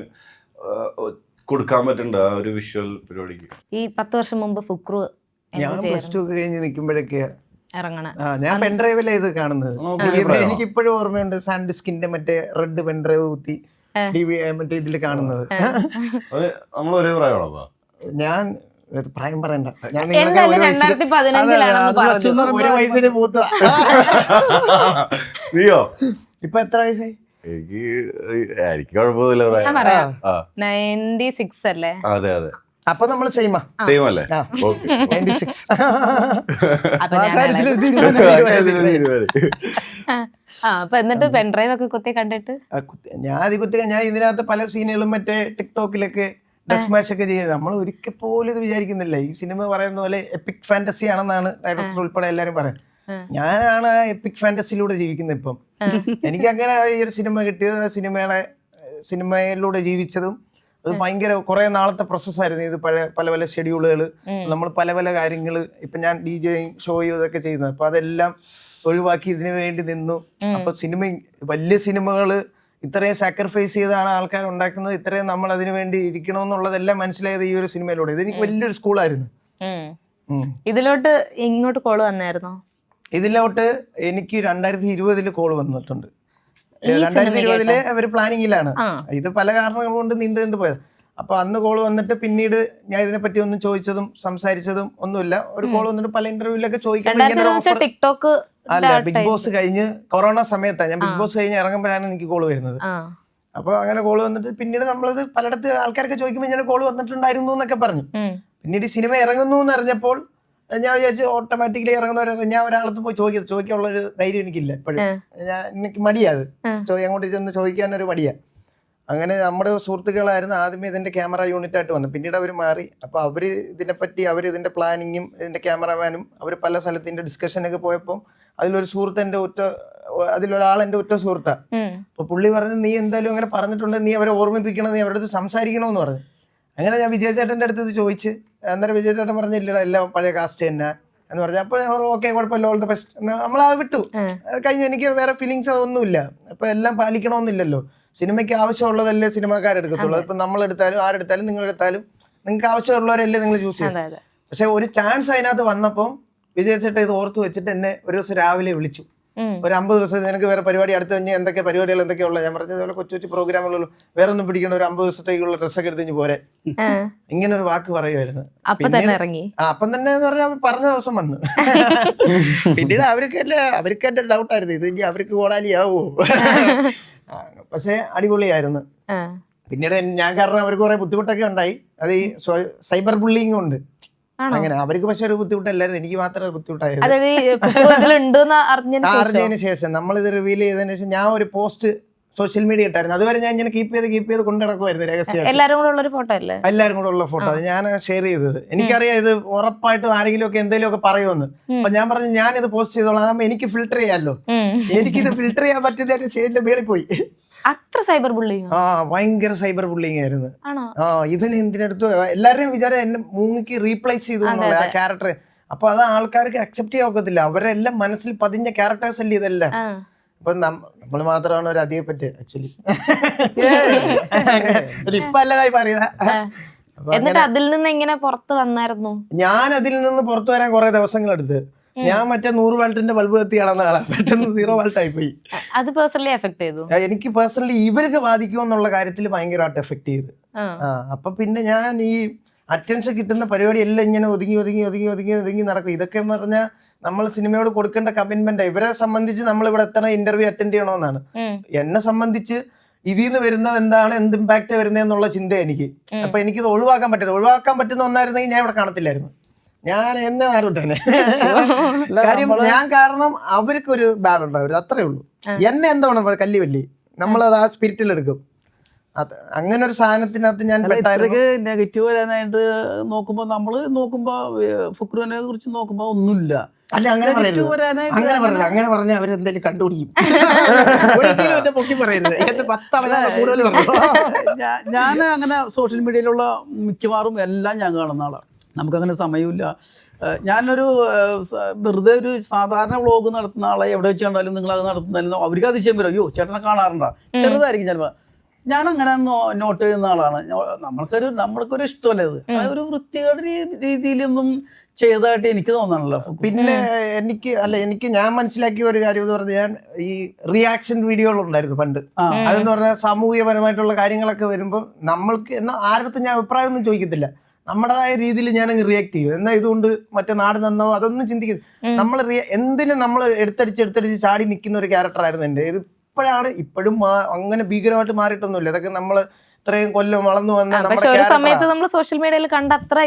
കൊടുക്കാൻ പറ്റുന്നുണ്ട് ആ ഒരു വിഷ്വൽ പരിപാടിക്ക്. ഈ 10 വർഷം മുമ്പ് ഫുക്രു ഞാൻ +2 ഒക്കെ കഴിഞ്ഞ് നിൽക്കുമ്പോഴൊക്കെ ഇറങ്ങണ ഞാൻ പെൻഡ്രൈവിലാണ് ഇത് കാണുന്നത്. എനിക്ക് ഇപ്പോഴും ഓർമ്മയുണ്ട് സാൻഡ് ഡിസ്കിന്റെ മറ്റേ റെഡ് പെൻഡ്രൈവ് കുത്തി മറ്റേ ഇതിൽ കാണുന്നത്. നമ്മൾ ഒരേ പ്രായമുള്ളതാ. ഞാൻ പ്രായം പറയണ്ട, ഞാൻ 2015 ഒരു വയസ്സിന് മൂത്ത. നീയോ ഇപ്പൊ എത്ര വയസ്സായി? എനിക്ക് കുഴപ്പമൊന്നുമില്ല പ്രായം. 96 അല്ലേ? അതെ അതെ. അപ്പൊ നമ്മള് സെയിം അല്ലേ? 96. അപ്പൊ എന്നിട്ട് പെൻഡ്രൈവ് ഒക്കെ കുത്തി കണ്ടിട്ട് ഞാൻ ഇതിനകത്ത് പല സീനുകളും മറ്റേ ടിക്ടോക്കിലൊക്കെ ഡ്രസ് മാച്ച് ഒക്കെ ചെയ്യുന്നത് നമ്മൾ ഒരിക്കൽ പോലും ഇത് വിചാരിക്കുന്നില്ല. ഈ സിനിമ പറയുന്ന പോലെ എപ്പിക് ഫാന്റസി ആണെന്നാണ് ഡയറക്ടർ ഉൾപ്പെടെ എല്ലാരും പറയുന്നത്. ഞാനാണ് ആ എപ്പിക് ഫാന്റസിയിലൂടെ ജീവിക്കുന്നത് ഇപ്പം. എനിക്ക് അങ്ങനെ ഈ ഒരു സിനിമ കിട്ടിയത് സിനിമയിലൂടെ ജീവിച്ചതും അത് ഭയങ്കര കുറെ നാളത്തെ പ്രോസസ്സായിരുന്നു. ഇത് പല പല ഷെഡ്യൂളുകൾ, നമ്മൾ പല പല കാര്യങ്ങൾ, ഇപ്പൊ ഞാൻ DJയും ഷോയും ഇതൊക്കെ ചെയ്യുന്നത്. അപ്പൊ അതെല്ലാം ഒഴിവാക്കി ഇതിനു വേണ്ടി നിന്നു. അപ്പൊ വലിയ സിനിമകള് ഇത്രയും സാക്രിഫൈസ് ചെയ്താണ് ആൾക്കാർ ഉണ്ടാക്കുന്നത്, ഇത്രയും നമ്മൾ അതിനു വേണ്ടി ഇരിക്കണമെന്നുള്ളതെല്ലാം മനസ്സിലായത് ഈ ഒരു സിനിമയിലൂടെ. ഇതെനിക്ക് വലിയൊരു സ്കൂളായിരുന്നു. ഇതിലോട്ട് ഇങ്ങോട്ട് കോള് വന്നായിരുന്നോ? ഇതിലോട്ട് എനിക്ക് 2020 കോള് വന്നിട്ടുണ്ട്. 2020 അവർ പ്ലാനിങ്ങിലാണ്. ഇത് പല കാരണങ്ങൾ കൊണ്ട് നീണ്ടു പോയത്. അപ്പൊ അന്ന് കോള് വന്നിട്ട് പിന്നീട് ഞാൻ ഇതിനെ പറ്റി ഒന്നും ചോദിച്ചതും സംസാരിച്ചതും ഒന്നുമില്ല. ഒരു കോള് വന്നിട്ട് പല ഇന്റർവ്യൂലൊക്കെ ചോദിക്കാൻ ടിക്ടോക്ക് അല്ല, ബിഗ് ബോസ് കഴിഞ്ഞ് കൊറോണ സമയത്താണ് ഞാൻ ബിഗ് ബോസ് കഴിഞ്ഞ് ഇറങ്ങുമ്പോഴാണ് എനിക്ക് കോള് വരുന്നത്. അപ്പൊ അങ്ങനെ കോള് വന്നിട്ട് പിന്നീട് നമ്മളത് പലയിടത്ത് ആൾക്കാരൊക്കെ ചോദിക്കുമ്പോൾ ഞാൻ കോള് വന്നിട്ടുണ്ടായിരുന്നു എന്നൊക്കെ പറഞ്ഞു. പിന്നീട് സിനിമ ഇറങ്ങുന്നു എന്ന് അറിഞ്ഞപ്പോൾ ഞാൻ വിചാരിച്ചു ഓട്ടോമാറ്റിക്കലി ഇറങ്ങുന്നവരൊക്കെ ഞാൻ ഒരാളത്ത് പോയി ചോദിക്കാനുള്ളൊരു ധൈര്യം എനിക്കില്ല ഇപ്പോഴും. എനിക്ക് മടിയാത് അങ്ങോട്ട് ചെന്ന് ചോദിക്കാനൊരു മടിയാ. അങ്ങനെ നമ്മുടെ സുഹൃത്തുക്കളായിരുന്നു ആദ്യമേ ഇതിന്റെ ക്യാമറ യൂണിറ്റ് ആയിട്ട് വന്നത്. പിന്നീട് അവർ മാറി. അപ്പൊ അവര് ഇതിനെപ്പറ്റി ഇതിന്റെ പ്ലാനിങ്ങും ഇതിന്റെ ക്യാമറമാനും അവർ പല സ്ഥലത്തിന്റെ ഡിസ്കഷനൊക്കെ പോയപ്പോൾ അതിലൊരു സുഹൃത്ത് അതിലൊരാൾ എന്റെ ഒറ്റ സുഹൃത്താ. അപ്പൊ പുള്ളി പറഞ്ഞു, നീ എന്തായാലും അങ്ങനെ പറഞ്ഞിട്ടുണ്ട്, നീ അവരെ ഓർമ്മിപ്പിക്കണം, നീ അവരുടെ അടുത്ത് സംസാരിക്കണമെന്ന് പറഞ്ഞു. അങ്ങനെ ഞാൻ വിജയചേട്ടൻ്റെ അടുത്ത് ഇത് ചോദിച്ച്, അന്നേരം വിജയചേട്ടൻ പറഞ്ഞില്ല എല്ലാം പഴയ കാസ്റ്റ് തന്നെ എന്ന് പറഞ്ഞു. അപ്പൊ ഓക്കെ, കുഴപ്പമില്ല, ഓൾ ദ ബെസ്റ്റ്, നമ്മളത് വിട്ടു. കഴിഞ്ഞു. എനിക്ക് വേറെ ഫീലിങ്സ് ഒന്നുമില്ല. അപ്പൊ എല്ലാം പാലിക്കണമെന്നില്ലല്ലോ. സിനിമയ്ക്ക് ആവശ്യമുള്ളതല്ലേ സിനിമാക്കാരെടുക്കത്തുള്ളൂ. ഇപ്പൊ നമ്മളെടുത്താലും ആരെടുത്താലും നിങ്ങളെടുത്താലും നിങ്ങൾക്ക് ആവശ്യമുള്ളവരല്ലേ നിങ്ങൾ ചൂസ് ചെയ്യാം. പക്ഷെ ഒരു ചാൻസ് അതിനകത്ത് വന്നപ്പോൾ വിജയചേട്ടൻ ഇത് ഓർത്ത് വെച്ചിട്ട് എന്നെ ഒരു ദിവസം രാവിലെ വിളിച്ചു. ഒരു 50 ദിവസം നിനക്ക് വേറെ പരിപാടി അടുത്ത് കഴിഞ്ഞാൽ എന്തൊക്കെ പരിപാടികൾ എന്തൊക്കെയുള്ള, ഞാൻ പറഞ്ഞതുപോലെ കൊച്ചു കൊച്ചു പ്രോഗ്രാമുകളുള്ളൂ, വേറെ ഒന്നും പിടിക്കണം, ഒരു 50 ദിവസത്തേക്കുള്ള ഡ്രസ്സൊക്കെ എടുത്ത് പോരെ, ഇങ്ങനെ ഒരു വാക്ക് പറയുമായിരുന്നു. അപ്പം തന്നെ എന്ന് പറഞ്ഞാൽ പറഞ്ഞ ദിവസം വന്ന്. പിന്നീട് അവർക്ക് എന്റെ ഡൗട്ടായിരുന്നു, ഇത് ഇനി അവർക്ക് കോടാലിയാവോ. പക്ഷെ അടിപൊളിയായിരുന്നു. പിന്നീട് ഞാൻ കാരണം അവർക്ക് കുറെ ബുദ്ധിമുട്ടൊക്കെ ഉണ്ടായി. അത് ഈ സൈബർ ബുള്ളിങ് ഉണ്ട്. അങ്ങനെ അവർക്ക് പക്ഷെ ഒരു ബുദ്ധിമുട്ടല്ലായിരുന്നു, എനിക്ക് മാത്രമേ ബുദ്ധിമുട്ടായത്. അറിഞ്ഞതിന് ശേഷം നമ്മളിത് റിവീൽ ചെയ്തതിനു ശേഷം ഞാൻ ഒരു പോസ്റ്റ് സോഷ്യൽ മീഡിയ ഇട്ടായിരുന്നു. അതുവരെ ഞാൻ ഇങ്ങനെ കീപ്പ് ചെയ്ത് കൊണ്ടു നടക്കുമായിരുന്നു രഹസ്യം. എല്ലാവരും കൂടെ ഉള്ള ഫോട്ടോ അത് ഞാൻ ഷെയർ ചെയ്തത്. എനിക്കറിയാം ഇത് ഉറപ്പായിട്ടും ആരെങ്കിലും ഒക്കെ എന്തെങ്കിലും ഒക്കെ പറയുമെന്ന്. അപ്പൊ ഞാൻ പറഞ്ഞു ഞാനിത് പോസ്റ്റ് ചെയ്തോളാം, എനിക്ക് ഫിൽട്ടർ ചെയ്യാമല്ലോ. എനിക്കിത് ഫിൽട്ടർ ചെയ്യാൻ പറ്റുന്നതായിട്ട് സ്റ്റേജിന്റെ മേളിൽ പോയി. അത്ര സൈബർ ബുള്ളിങ്, ഭയങ്കര സൈബർ ബുള്ളിങ് ആയിരുന്നു. ഇവൻ എന്തിനടുത്ത് എല്ലാവരെയും വിചാരം എന്നെ മൂങ്ങിക്ക് റീപ്ലേസ് ചെയ്തു എന്നുള്ള ആ ക്യാരക്ടർ. അപ്പൊ അത് ആൾക്കാർക്ക് അക്സെപ്റ്റ് ചെയ്യാൻ ഒക്കത്തില്ല. അവരെല്ലാം മനസ്സിൽ പതിഞ്ഞ ക്യാരക്ടേഴ്സ് അല്ലേ ഇതെല്ലാം. ഇപ്പൊ നമ്മൾ മാത്രമാണ് ഒരു അധികം പറ്റ് ആക്ച്വലി ഇപ്പൊ അല്ലതായി പറയുക. എന്നിട്ട് അതിൽ നിന്ന് എങ്ങനെ പുറത്ത് വന്നായിരുന്നു? ഞാൻ അതിൽ നിന്ന് പുറത്തു വരാൻ കുറെ ദിവസങ്ങളെടുത്ത്. ഞാൻ മറ്റേ 100 വാൾട്ടിന്റെ ബൾബ് കത്തി കാണുന്ന ആളാണ്, പെട്ടെന്ന് 0 വാൾട്ട് ആയി പോയി. അത് പേഴ്സണലി എഫക്ട് ചെയ്തു? എനിക്ക് പേഴ്സണലി ഇവർക്ക് ബാധിക്കുമെന്നുള്ള കാര്യത്തിൽ ഭയങ്കരമായിട്ട് എഫക്ട് ചെയ്ത്. അപ്പൊ പിന്നെ ഞാൻ ഈ അറ്റൻഷൻ കിട്ടുന്ന പരിപാടി എല്ലാം ഇങ്ങനെ ഒതുങ്ങി ഒതുങ്ങി ഒതുങ്ങി ഒതുങ്ങി ഒതുങ്ങി നടക്കും. ഇതൊക്കെ എന്ന് പറഞ്ഞാൽ നമ്മൾ സിനിമയോട് കൊടുക്കേണ്ട കമ്മിറ്റ്മെന്റ്. ഇവരെ സംബന്ധിച്ച് നമ്മൾ ഇവിടെ എത്തണം, ഇന്റർവ്യൂ അറ്റൻഡ് ചെയ്യണമെന്നാണ്. എന്നെ സംബന്ധിച്ച് ഇതിൽ നിന്ന് വരുന്നത് എന്താണ്, എന്ത് ഇമ്പാക്ട് വരുന്നതെന്നുള്ള ചിന്ത എനിക്ക്. അപ്പൊ എനിക്കിത് ഒഴിവാക്കാൻ പറ്റില്ല. ഒഴിവാക്കാൻ പറ്റുന്ന ഒന്നായിരുന്നെങ്കിൽ ഞാൻ ഇവിടെ കാണത്തില്ലായിരുന്നു, ഞാൻ എന്നെ നാരോട്ടേനെ. കാര്യം ഞാൻ കാരണം അവർക്കൊരു ബാഡ് ഉണ്ടാവും, അത്രേ ഉള്ളൂ. എന്നെ എന്താണ് കല്ലി വല്ലി, നമ്മളത് ആ സ്പിരിറ്റിൽ എടുക്കും. അങ്ങനെ ഒരു സാധനത്തിനകത്ത് ഞാൻ നെഗറ്റീവ് വരാനായിട്ട് നോക്കുമ്പോ നമ്മള് നോക്കുമ്പോ ഫുക്രുവിനെ കുറിച്ച് നോക്കുമ്പോ ഒന്നുമില്ല. അല്ല അങ്ങനെ പറയരുത്, അങ്ങനെ പറഞ്ഞാൽ അവരെന്തായാലും കണ്ടുപിടിക്കും. പൊക്കി പറയരുത്, കൂടുതൽ ഞാൻ അങ്ങനെ സോഷ്യൽ മീഡിയയിലുള്ള മിക്കവാറും എല്ലാം ഞാൻ കാണുന്ന ആളാണ്. നമുക്കങ്ങനെ സമയമില്ല. ഞാനൊരു വെറുതെ ഒരു സാധാരണ വ്ളോഗ് നടത്തുന്ന ആളെ എവിടെ വെച്ച് കണ്ടാലും നിങ്ങൾ അത് നടത്തുന്നാലും അവർക്ക് അതിശയം വരും, അയ്യോ ചേട്ടനെ കാണാറുണ്ടോ, ചെറുതായിരിക്കും ചിലപ്പോൾ. ഞാൻ അങ്ങനെ നോട്ട് ചെയ്യുന്ന ആളാണ്. നമ്മൾക്കൊരു ഇഷ്ടമല്ലേ ഇത്, ഒരു വൃത്തികേട് രീതിയിലൊന്നും ചെയ്തതായിട്ട് എനിക്ക് തോന്നണല്ലോ. പിന്നെ എനിക്ക് ഞാൻ മനസ്സിലാക്കിയ ഒരു കാര്യം എന്ന് പറഞ്ഞാൽ, ഞാൻ ഈ റിയാക്ഷൻ വീഡിയോകൾ ഉണ്ടായിരുന്നു പണ്ട്. അതെന്ന് പറഞ്ഞാൽ സാമൂഹികപരമായിട്ടുള്ള കാര്യങ്ങളൊക്കെ വരുമ്പോൾ നമ്മൾക്ക് എന്നാൽ ആരുടെ ഞാൻ അഭിപ്രായം ഒന്നും ചോദിക്കത്തില്ല, നമ്മുടേതായ രീതിയിൽ ഞാനങ്ങ് റിയാക്ട് ചെയ്യും. എന്നാൽ ഇതുകൊണ്ട് മറ്റേ നാട് നന്നോ അതൊന്നും ചിന്തിക്കുന്നത്. നമ്മൾ എന്തിനും നമ്മൾ എടുത്തടിച്ച് ചാടി നിൽക്കുന്ന ഒരു ക്യാരക്ടറായിരുന്നു എൻ്റെ. ഇത് ഇപ്പോഴും അങ്ങനെ ഭീകരമായിട്ട് മാറിയിട്ടൊന്നുമില്ല. ഇതൊക്കെ നമ്മൾ ഇത്രയും കൊല്ലം വളർന്നു വന്ന സോഷ്യൽ മീഡിയയിൽ കണ്ട അത്ര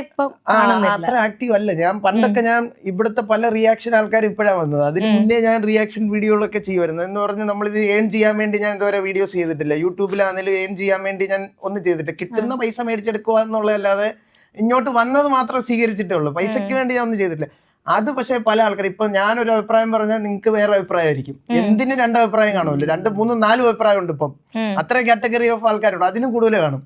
ആക്റ്റീവ് അല്ല ഞാൻ. പണ്ടൊക്കെ ഞാൻ ഇവിടുത്തെ പല റിയാക്ഷൻ ആൾക്കാർ ഇപ്പോഴാണ് വന്നത്. അതിന് മുന്നേ ഞാൻ റിയാക്ഷൻ വീഡിയോകളൊക്കെ ചെയ്യുമായിരുന്നു. എന്ന് പറഞ്ഞ് നമ്മളിത് ഏൺ ചെയ്യാൻ വേണ്ടി ഞാൻ ഇതുവരെ വീഡിയോസ് ചെയ്തിട്ടില്ല. യൂട്യൂബിലാണെങ്കിലും ഏൺ ചെയ്യാൻ വേണ്ടി ഞാൻ ഒന്നും ചെയ്തിട്ടില്ല. കിട്ടുന്ന പൈസ മേടിച്ചെടുക്കുക എന്നുള്ളതല്ലാതെ ഇങ്ങോട്ട് വന്നത് മാത്രം സ്വീകരിച്ചിട്ടേ ഉള്ളൂ. പൈസയ്ക്ക് വേണ്ടി ഞാൻ ഒന്നും ചെയ്തിട്ടില്ല. അത് പക്ഷേ പല ആൾക്കാർ, ഇപ്പൊ ഞാനൊരു അഭിപ്രായം പറഞ്ഞാൽ നിങ്ങൾക്ക് വേറെ അഭിപ്രായമായിരിക്കും. എന്തിന് 2 അഭിപ്രായം കാണുമല്ലോ, 2, 3, 4 അഭിപ്രായം ഉണ്ട്. ഇപ്പം അത്ര കാറ്റഗറി ഓഫ് ആൾക്കാരുണ്ട്, അതിനും കൂടുതൽ കാണും.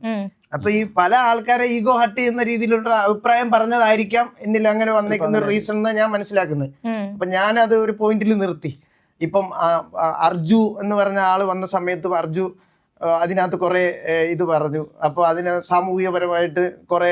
അപ്പൊ ഈ പല ആൾക്കാരെ ഈഗോ ഹർട്ട് ചെയ്യുന്ന രീതിയിലുള്ള അഭിപ്രായം പറഞ്ഞതായിരിക്കാം എന്നിൽ അങ്ങനെ വന്നേക്കുന്ന ഒരു റീസൺ എന്ന് ഞാൻ മനസ്സിലാക്കുന്നത്. അപ്പൊ ഞാനത് ഒരു പോയിന്റിൽ നിർത്തി. ഇപ്പം അർജു എന്ന് പറഞ്ഞ ആള് വന്ന സമയത്ത് അർജു അതിനകത്ത് കുറെ ഇത് പറഞ്ഞു. അപ്പോൾ അതിന് സാമൂഹികപരമായിട്ട് കുറെ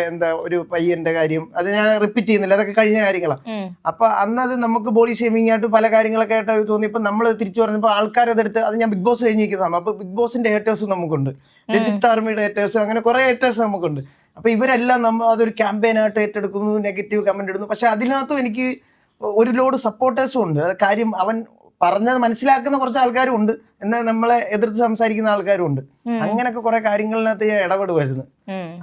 ഒരു പയ്യന്റെ കാര്യം അത് ഞാൻ റിപ്പീറ്റ് ചെയ്യുന്നില്ല, അതൊക്കെ കഴിഞ്ഞ കാര്യങ്ങളാണ്. അപ്പൊ അന്നത് നമുക്ക് ബോഡി ഷേമിംഗ് ആയിട്ട് പല കാര്യങ്ങളൊക്കെ ആയിട്ട് തോന്നി. ഇപ്പൊ നമ്മൾ തിരിച്ചു പറഞ്ഞപ്പോൾ ആൾക്കാരതെടുത്ത്, അത് ഞാൻ ബിഗ് ബോസ് കഴിഞ്ഞിരിക്കുന്നതാണ്. അപ്പൊ ബിഗ് ബോസിന്റെ ഹേറ്റേഴ്സ് നമുക്കുണ്ട്, രജിത് ആർമിയുടെ ഹേറ്റേഴ്സ്, അങ്ങനെ കുറെ ഹേറ്റേഴ്സ് നമുക്കുണ്ട്. അപ്പൊ ഇവരെല്ലാം അതൊരു ക്യാമ്പയിനായിട്ട് ഏറ്റെടുക്കുന്നു, നെഗറ്റീവ് കമന്റ് ഇടുന്നു. പക്ഷെ അതിനകത്തും എനിക്ക് ഒരു ലോഡ് സപ്പോർട്ടേഴ്സും ഉണ്ട്. കാര്യം അവൻ പറഞ്ഞത് മനസ്സിലാക്കുന്ന കുറച്ച് ആൾക്കാരും ഉണ്ട്, എന്നാൽ നമ്മളെ എതിർത്ത് സംസാരിക്കുന്ന ആൾക്കാരും ഉണ്ട്. അങ്ങനെയൊക്കെ കുറെ കാര്യങ്ങളിനകത്ത് ഞാൻ ഇടപെടുമായിരുന്നു.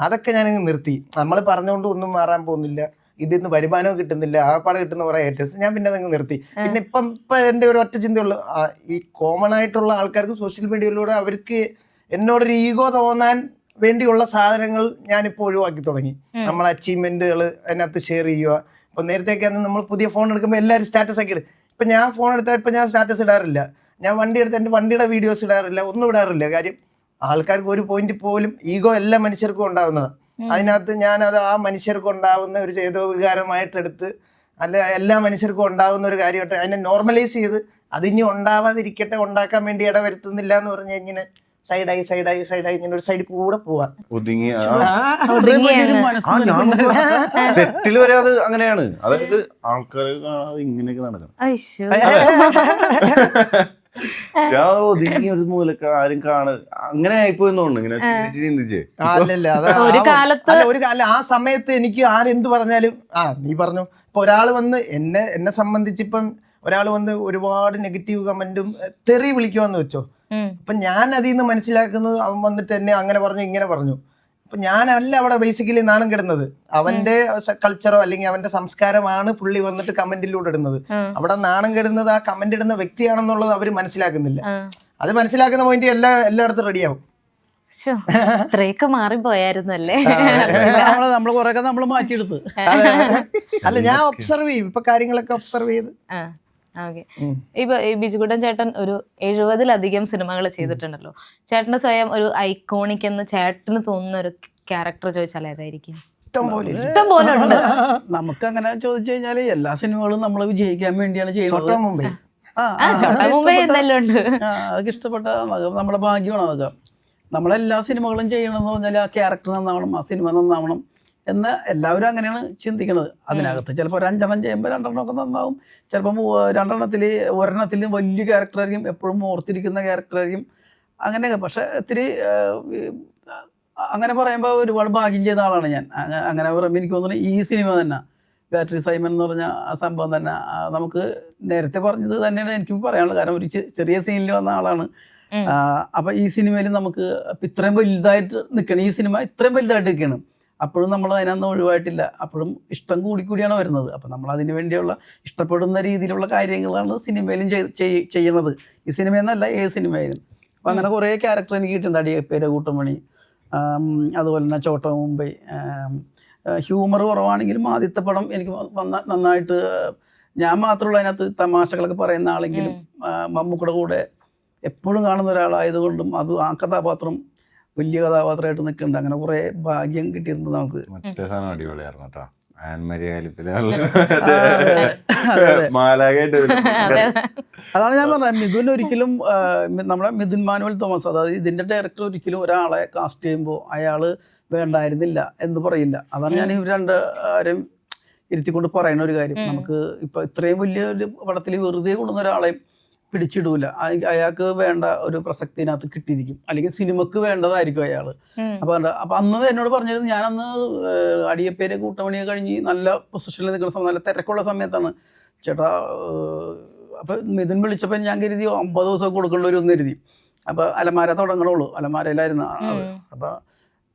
അതൊക്കെ ഞാനങ്ങ് നിർത്തി. നമ്മൾ പറഞ്ഞുകൊണ്ട് ഒന്നും മാറാൻ പോകുന്നില്ല, ഇതിന്ന് വരുമാനവും കിട്ടുന്നില്ല, ആ പടം കിട്ടുന്ന കുറെ ഏറ്റേഴ്സ്, ഞാൻ പിന്നെ അതങ്ങ് നിർത്തി. പിന്നെ ഇപ്പൊ എന്റെ ഒരു ഒറ്റ ചിന്തയുള്ളൂ, ഈ കോമൺ ആയിട്ടുള്ള ആൾക്കാർക്ക് സോഷ്യൽ മീഡിയയിലൂടെ അവർക്ക് എന്നോടൊരു ഈഗോ തോന്നാൻ വേണ്ടിയുള്ള സാധനങ്ങൾ ഞാനിപ്പോൾ ഒഴിവാക്കി തുടങ്ങി. നമ്മളെ അച്ചീവ്മെന്റുകൾ അതിനകത്ത് ഷെയർ ചെയ്യുക. ഇപ്പൊ നേരത്തേക്ക് നമ്മൾ പുതിയ ഫോൺ എടുക്കുമ്പോൾ എല്ലാവരും സ്റ്റാറ്റസ് ഒക്കെ ഇടും. ഇപ്പം ഞാൻ ഫോൺ എടുത്താൽ ഇപ്പം ഞാൻ സ്റ്റാറ്റസ് ഇടാറില്ല, ഞാൻ വണ്ടി എടുത്ത് എൻ്റെ വണ്ടിയുടെ വീഡിയോസ് ഇടാറില്ല, ഒന്നും ഇടാറില്ല. കാര്യം ആൾക്കാർക്ക് ഒരു പോയിന്റ് പോലും ഈഗോ എല്ലാ മനുഷ്യർക്കും ഉണ്ടാവുന്നതാണ്. അതിനകത്ത് ഞാനത് ആ മനുഷ്യർക്കും ഉണ്ടാവുന്ന ഒരു ചേതോവികാരമായിട്ട് എടുത്ത്, അല്ല എല്ലാ മനുഷ്യർക്കും ഉണ്ടാവുന്ന ഒരു കാര്യമായിട്ട് അതിനെ നോർമലൈസ് ചെയ്ത് അതിനി ഉണ്ടാവാതിരിക്കട്ടെ, ഉണ്ടാക്കാൻ വേണ്ടി ഇടവരുത്തുന്നില്ല എന്ന് പറഞ്ഞ് ഇങ്ങനെ സൈഡായി ഇങ്ങനെ ഒരു സൈഡിൽ കൂടെ പോവാൻ സെറ്റിൽ വരെ അത് അങ്ങനെയാണ്. അതായത് ആൾക്കാർ ഇങ്ങനെയൊക്കെ നടക്കണം, ഒതുങ്ങി ഒരു മൂലക്ക് ആരും അങ്ങനെ ആയിപ്പോയെന്ന് തോന്നുന്നു. ഇങ്ങനെ ചിന്തിച്ചേ ആ സമയത്ത് എനിക്ക് ആരെന്ത് പറഞ്ഞാലും നീ പറഞ്ഞു. ഇപ്പൊ ഒരാൾ വന്ന് എന്നെ സംബന്ധിച്ചിപ്പം ഒരാൾ വന്ന് ഒരുപാട് നെഗറ്റീവ് കമന്റും തെറി വിളിക്കുവാന്ന് വെച്ചോ, അപ്പൊ ഞാൻ അതിൽ നിന്ന് മനസ്സിലാക്കുന്നത് അവൻ വന്നിട്ട് എന്നെ അങ്ങനെ പറഞ്ഞു ഇങ്ങനെ പറഞ്ഞു. അപ്പൊ ഞാനല്ല അവിടെ ബേസിക്കലി നാണം കിടുന്നത്, അവന്റെ കൾച്ചറോ അല്ലെങ്കിൽ അവന്റെ സംസ്കാരമാണ് പുള്ളി വന്നിട്ട് കമന്റിലൂടെ ഇടുന്നത്. അവിടെ നാണം കെടുന്നത് ആ കമന്റ് ഇടുന്ന വ്യക്തിയാണെന്നുള്ളത് അവര് മനസ്സിലാക്കുന്നില്ല. അത് മനസ്സിലാക്കുന്ന പോയിന്റ് എല്ലായിടത്തും റെഡിയാവും. മാറിപ്പോയായിരുന്നല്ലേ, നമ്മള് കുറെ നമ്മൾ മാറ്റിയെടുത്ത്. അല്ല ഞാൻ ഒബ്സർവ് ചെയ്യും, ഇപ്പൊ കാര്യങ്ങളൊക്കെ ഒബ്സർവ് ചെയ്ത്. ഓക്കെ, ഇപ്പൊ ബിജുകുട്ടൻ ചേട്ടൻ ഒരു 70-ലധികം സിനിമകൾ ചെയ്തിട്ടുണ്ടല്ലോ. ചേട്ടന് സ്വയം ഒരു ഐക്കോണിക് എന്ന് ചേട്ടന് തോന്നുന്ന ഒരു ക്യാരക്ടർ ചോദിച്ചാൽ ഏതായിരിക്കും? ഇഷ്ടം പോലെ ഉണ്ട്. നമുക്ക് അങ്ങനെ ചോദിച്ചു കഴിഞ്ഞാല് എല്ലാ സിനിമകളും നമ്മൾ വിജയിക്കാൻ വേണ്ടിയാണ് ചെയ്യുന്നത്. ചോട്ടാ മുംബൈ എന്തെല്ലാം ഉണ്ട്. അതൊക്കെ ഇഷ്ടപ്പെട്ടതാണ്. അത് നമ്മുടെ ഭാഗ്യമാണ്. അതൊക്കെ നമ്മളെല്ലാ സിനിമകളും ചെയ്യണമെന്ന് പറഞ്ഞാൽ ആ ക്യാരക്ടർ നന്നാവണം, ആ സിനിമ നന്നാവണം എന്ന് എല്ലാവരും അങ്ങനെയാണ് ചിന്തിക്കുന്നത്. അതിനകത്ത് ചിലപ്പോൾ ഒരു 5 എണ്ണം ചെയ്യുമ്പോൾ 2 എണ്ണം ഒക്കെ നന്നാവും. ചിലപ്പോൾ 2 ഒരെണ്ണത്തിൽ വലിയ ക്യാരക്ടറായിരിക്കും, എപ്പോഴും ഓർത്തിരിക്കുന്ന ക്യാരക്ടറായിരിക്കും, അങ്ങനെയൊക്കെ. പക്ഷെ ഇത്തിരി അങ്ങനെ പറയുമ്പോൾ ഒരുപാട് ഭാഗ്യം ചെയ്ത ആളാണ് ഞാൻ. അങ്ങനെ പറയുമ്പോൾ എനിക്ക് തോന്നുന്നു ഈ സിനിമ തന്നെ, ബാറ്ററി സൈമൺ എന്ന് പറഞ്ഞ ആ സംഭവം തന്നെ നമുക്ക് നേരത്തെ പറഞ്ഞത് തന്നെയാണ് എനിക്കും പറയാനുള്ളത്. കാരണം ഒരു ചെറിയ സീനിൽ വന്ന ആളാണ്. അപ്പം ഈ സിനിമയിൽ നമുക്ക് ഇത്രയും വലുതായിട്ട് നിൽക്കണം, ഈ സിനിമ ഇത്രയും വലുതായിട്ട് നിൽക്കണം, അപ്പോഴും നമ്മൾ അതിനൊന്നും ഒഴിവായിട്ടില്ല. അപ്പോഴും ഇഷ്ടം കൂടിക്കൂടിയാണ് വരുന്നത്. അപ്പം നമ്മൾ അതിന് വേണ്ടിയുള്ള ഇഷ്ടപ്പെടുന്ന രീതിയിലുള്ള കാര്യങ്ങളാണ് സിനിമയിലും ചെയ്യണത്. ഈ സിനിമയെന്നല്ല ഏത് സിനിമയിലും. അപ്പം അങ്ങനെ കുറേ ക്യാരക്ടർ എനിക്ക് കിട്ടുന്നുണ്ട്. അടിയപ്പേര കൂട്ടമണി, അതുപോലെ തന്നെ ചോട്ടാ മുംബൈ. ഹ്യൂമർ കുറവാണെങ്കിലും ആദ്യത്തെ പടം എനിക്ക് നന്നായിട്ട്, ഞാൻ മാത്രമുള്ള അതിനകത്ത് തമാശകളൊക്കെ പറയുന്ന ആളെങ്കിലും മമ്മൂക്കയുടെ കൂടെ എപ്പോഴും കാണുന്ന ഒരാളായതുകൊണ്ടും അത് ആ കഥാപാത്രം വലിയ കഥാപാത്രമായിട്ട് നിൽക്കുന്നുണ്ട്. അങ്ങനെ കുറെ ഭാഗ്യം കിട്ടിയിട്ടുണ്ട് നമുക്ക്. മറ്റേ സാധനം അടിപൊളിയായിരുന്നു കേട്ടോ. അതാണ് ഞാൻ പറഞ്ഞത്. മിഥുൻ ഒരിക്കലും, നമ്മുടെ മിഥുൻ മാനുവൽ തോമസ്, അതായത് ഇതിന്റെ ഡയറക്ടർ ഒരിക്കലും ഒരാളെ കാസ്റ്റ് ചെയ്യുമ്പോൾ അയാൾ വേണ്ടായിരുന്നില്ല എന്ന് പറയില്ല. അതാണ് ഞാൻ ഇവർ രണ്ടുപേരും ഇരുത്തിക്കൊണ്ട് പറയുന്ന ഒരു കാര്യം. നമുക്ക് ഇപ്പൊ ഇത്രയും വലിയൊരു പടത്തിൽ വെറുതെ കൊണ്ടുവന്ന ഒരാളെയും പിടിച്ചിടൂല. അയാൾക്ക് വേണ്ട ഒരു പ്രസക്തി ഇതിനകത്ത് കിട്ടിയിരിക്കും, അല്ലെങ്കിൽ സിനിമക്ക് വേണ്ടതായിരിക്കും അയാൾ. അപ്പൊ അന്ന് എന്നോട് പറഞ്ഞിരുന്നു, ഞാനന്ന് അടിയപ്പേരെ കൂട്ടമണിയെ കഴിഞ്ഞ് നല്ല പൊസിഷനിൽ നിൽക്കുന്ന സമയം, നല്ല തിരക്കുള്ള സമയത്താണ് ചേട്ടാ. അപ്പൊ മിഥുൻ വിളിച്ചപ്പോൾ ഞാൻ കരുതി 50 ദിവസം കൊടുക്കേണ്ട ഒരു ഒന്ന് കരുതി. അപ്പൊ അലമാര തുടങ്ങണുള്ളൂ, അലമാരയിലായിരുന്നു. അപ്പൊ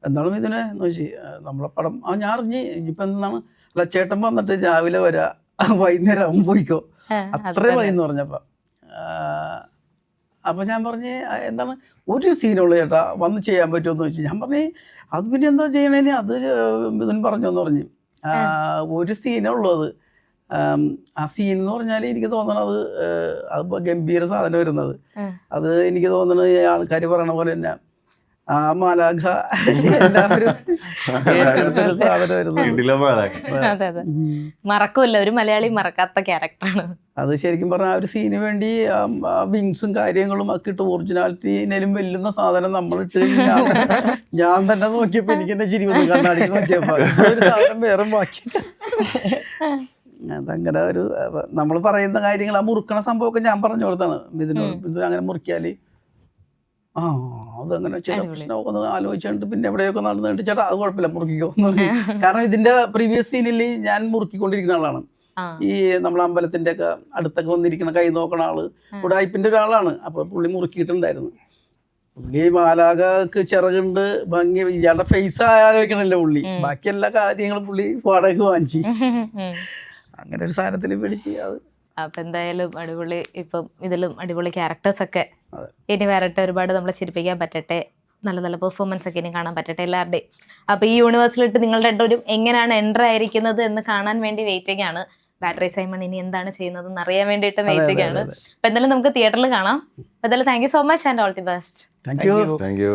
എന്താണ് മിഥുനെ എന്ന് വെച്ച് നമ്മളെ പടം ഞാൻ അറിഞ്ഞ് ഇനിയിപ്പോൾ എന്താണ്, അല്ല ചേട്ടൻ വന്നിട്ട് രാവിലെ വരാ, വൈകുന്നേരം ആകുമ്പോൾ പോയിക്കോ, അത്രയും മതി എന്ന് പറഞ്ഞപ്പോൾ. അപ്പോൾ ഞാൻ പറഞ്ഞ് എന്താണ് ഒരു സീനുള്ളൂ ചേട്ടാ, വന്ന് ചെയ്യാൻ പറ്റുമെന്ന് ചോദിച്ചു. ഞാൻ പറഞ്ഞ് അത് പിന്നെ എന്താ ചെയ്യണേന്, അത് മിഥുൻ പറഞ്ഞു എന്ന് പറഞ്ഞ്. ഒരു സീനുള്ളൂ അത്. ആ സീൻ എന്ന് പറഞ്ഞാൽ എനിക്ക് തോന്നണത് അത് ഗംഭീര സാധനം വരുന്നത്. അത് എനിക്ക് തോന്നുന്നത് ആൾക്കാർ പറയണ പോലെ തന്നെ ആ മാലാഖ എല്ലാവരും ഏറ്റെടുത്തൊരു സാധനം വരുന്നത്. മറക്കൂല്ല, ഒരു മലയാളി മറക്കാത്ത ക്യാരക്ടറാണ് അത്. ശരിക്കും പറഞ്ഞാൽ ആ ഒരു സീന് വേണ്ടി വിങ്സും കാര്യങ്ങളും ഒക്കെ ഇട്ട് ഒറിജിനാലിറ്റിയിലും വെല്ലുന്ന സാധനം നമ്മളിട്ട് ഞാൻ തന്നെ നോക്കിയപ്പോൾ എനിക്ക് തന്നെ ചിരി വന്നു, കണ്ണാടി നോക്കിയപ്പോൾ ഒരു സാധനം വേറെ ബാക്കി. അതങ്ങനെ ഒരു നമ്മൾ പറയുന്ന കാര്യങ്ങൾ, ആ മുറുക്കണ സംഭവമൊക്കെ ഞാൻ പറഞ്ഞു കൊടുത്താണ് മിഥുൻ അങ്ങനെ മുറിക്കാൽ അതങ്ങനെ ചില പ്രശ്നമൊക്കെ ഒന്ന് ആലോചിച്ചിട്ട് പിന്നെ എവിടെയൊക്കെ നടന്നിട്ട് ചേട്ടാ അത് കുഴപ്പമില്ല മുറുക്കിക്കോ. കാരണം ഇതിന്റെ പ്രീവിയസ് സീനിൽ ഞാൻ മുറുക്കിക്കൊണ്ടിരിക്കുന്ന ആളാണ്. ഈ നമ്മളെ അമ്പലത്തിന്റെ ഒക്കെ അടുത്തൊക്കെ വന്നിരിക്കുന്ന കൈ നോക്കണ ആള് ഉടായ്പിന്റെ ഒരാളാണ്. അപ്പൊ പുള്ളി മുറുക്കിയിട്ടുണ്ടായിരുന്നു. പുള്ളി മാലാഖക്ക് ചിറകുണ്ട്, ഭംഗി, ഇയാളുടെ ഫേസ് ആലോചിക്കണല്ലോ പുള്ളി, ബാക്കി എല്ലാ കാര്യങ്ങളും പുള്ളി വാടക വാങ്ങിച്ചു. അങ്ങനെ ഒരു സാധനത്തിൽ പിടിച്ച് അത്. അപ്പൊ എന്തായാലും അടിപൊളി. ഇപ്പം ഇതിലും അടിപൊളി ക്യാരക്ടേഴ്സ് ഒക്കെ ഇനി വരട്ടെ, ഒരുപാട് നമ്മളെ ചിരിപ്പിക്കാൻ പറ്റട്ടെ, നല്ല നല്ല പെർഫോമൻസ് ഒക്കെ ഇനി കാണാൻ പറ്റട്ടെ എല്ലാവരുടെയും. അപ്പൊ ഈ യൂണിവേഴ്സിലിട്ട് നിങ്ങളുടെ രണ്ടുപേരും എങ്ങനെയാണ് എൻ്റർ ആയിരിക്കുന്നത് എന്ന് കാണാൻ വേണ്ടി വെയിറ്റിംഗ് ആണ്. ബാറ്ററി സൈമൺ ഇനി എന്താണ് ചെയ്യുന്നത് എന്ന് അറിയാൻ വേണ്ടിയിട്ട് വെയിറ്റിംഗ് ആണ്. അപ്പൊ എന്തായാലും നമുക്ക് തിയേറ്ററിൽ കാണാം. എന്തായാലും thank you so much and all the best. Thank you.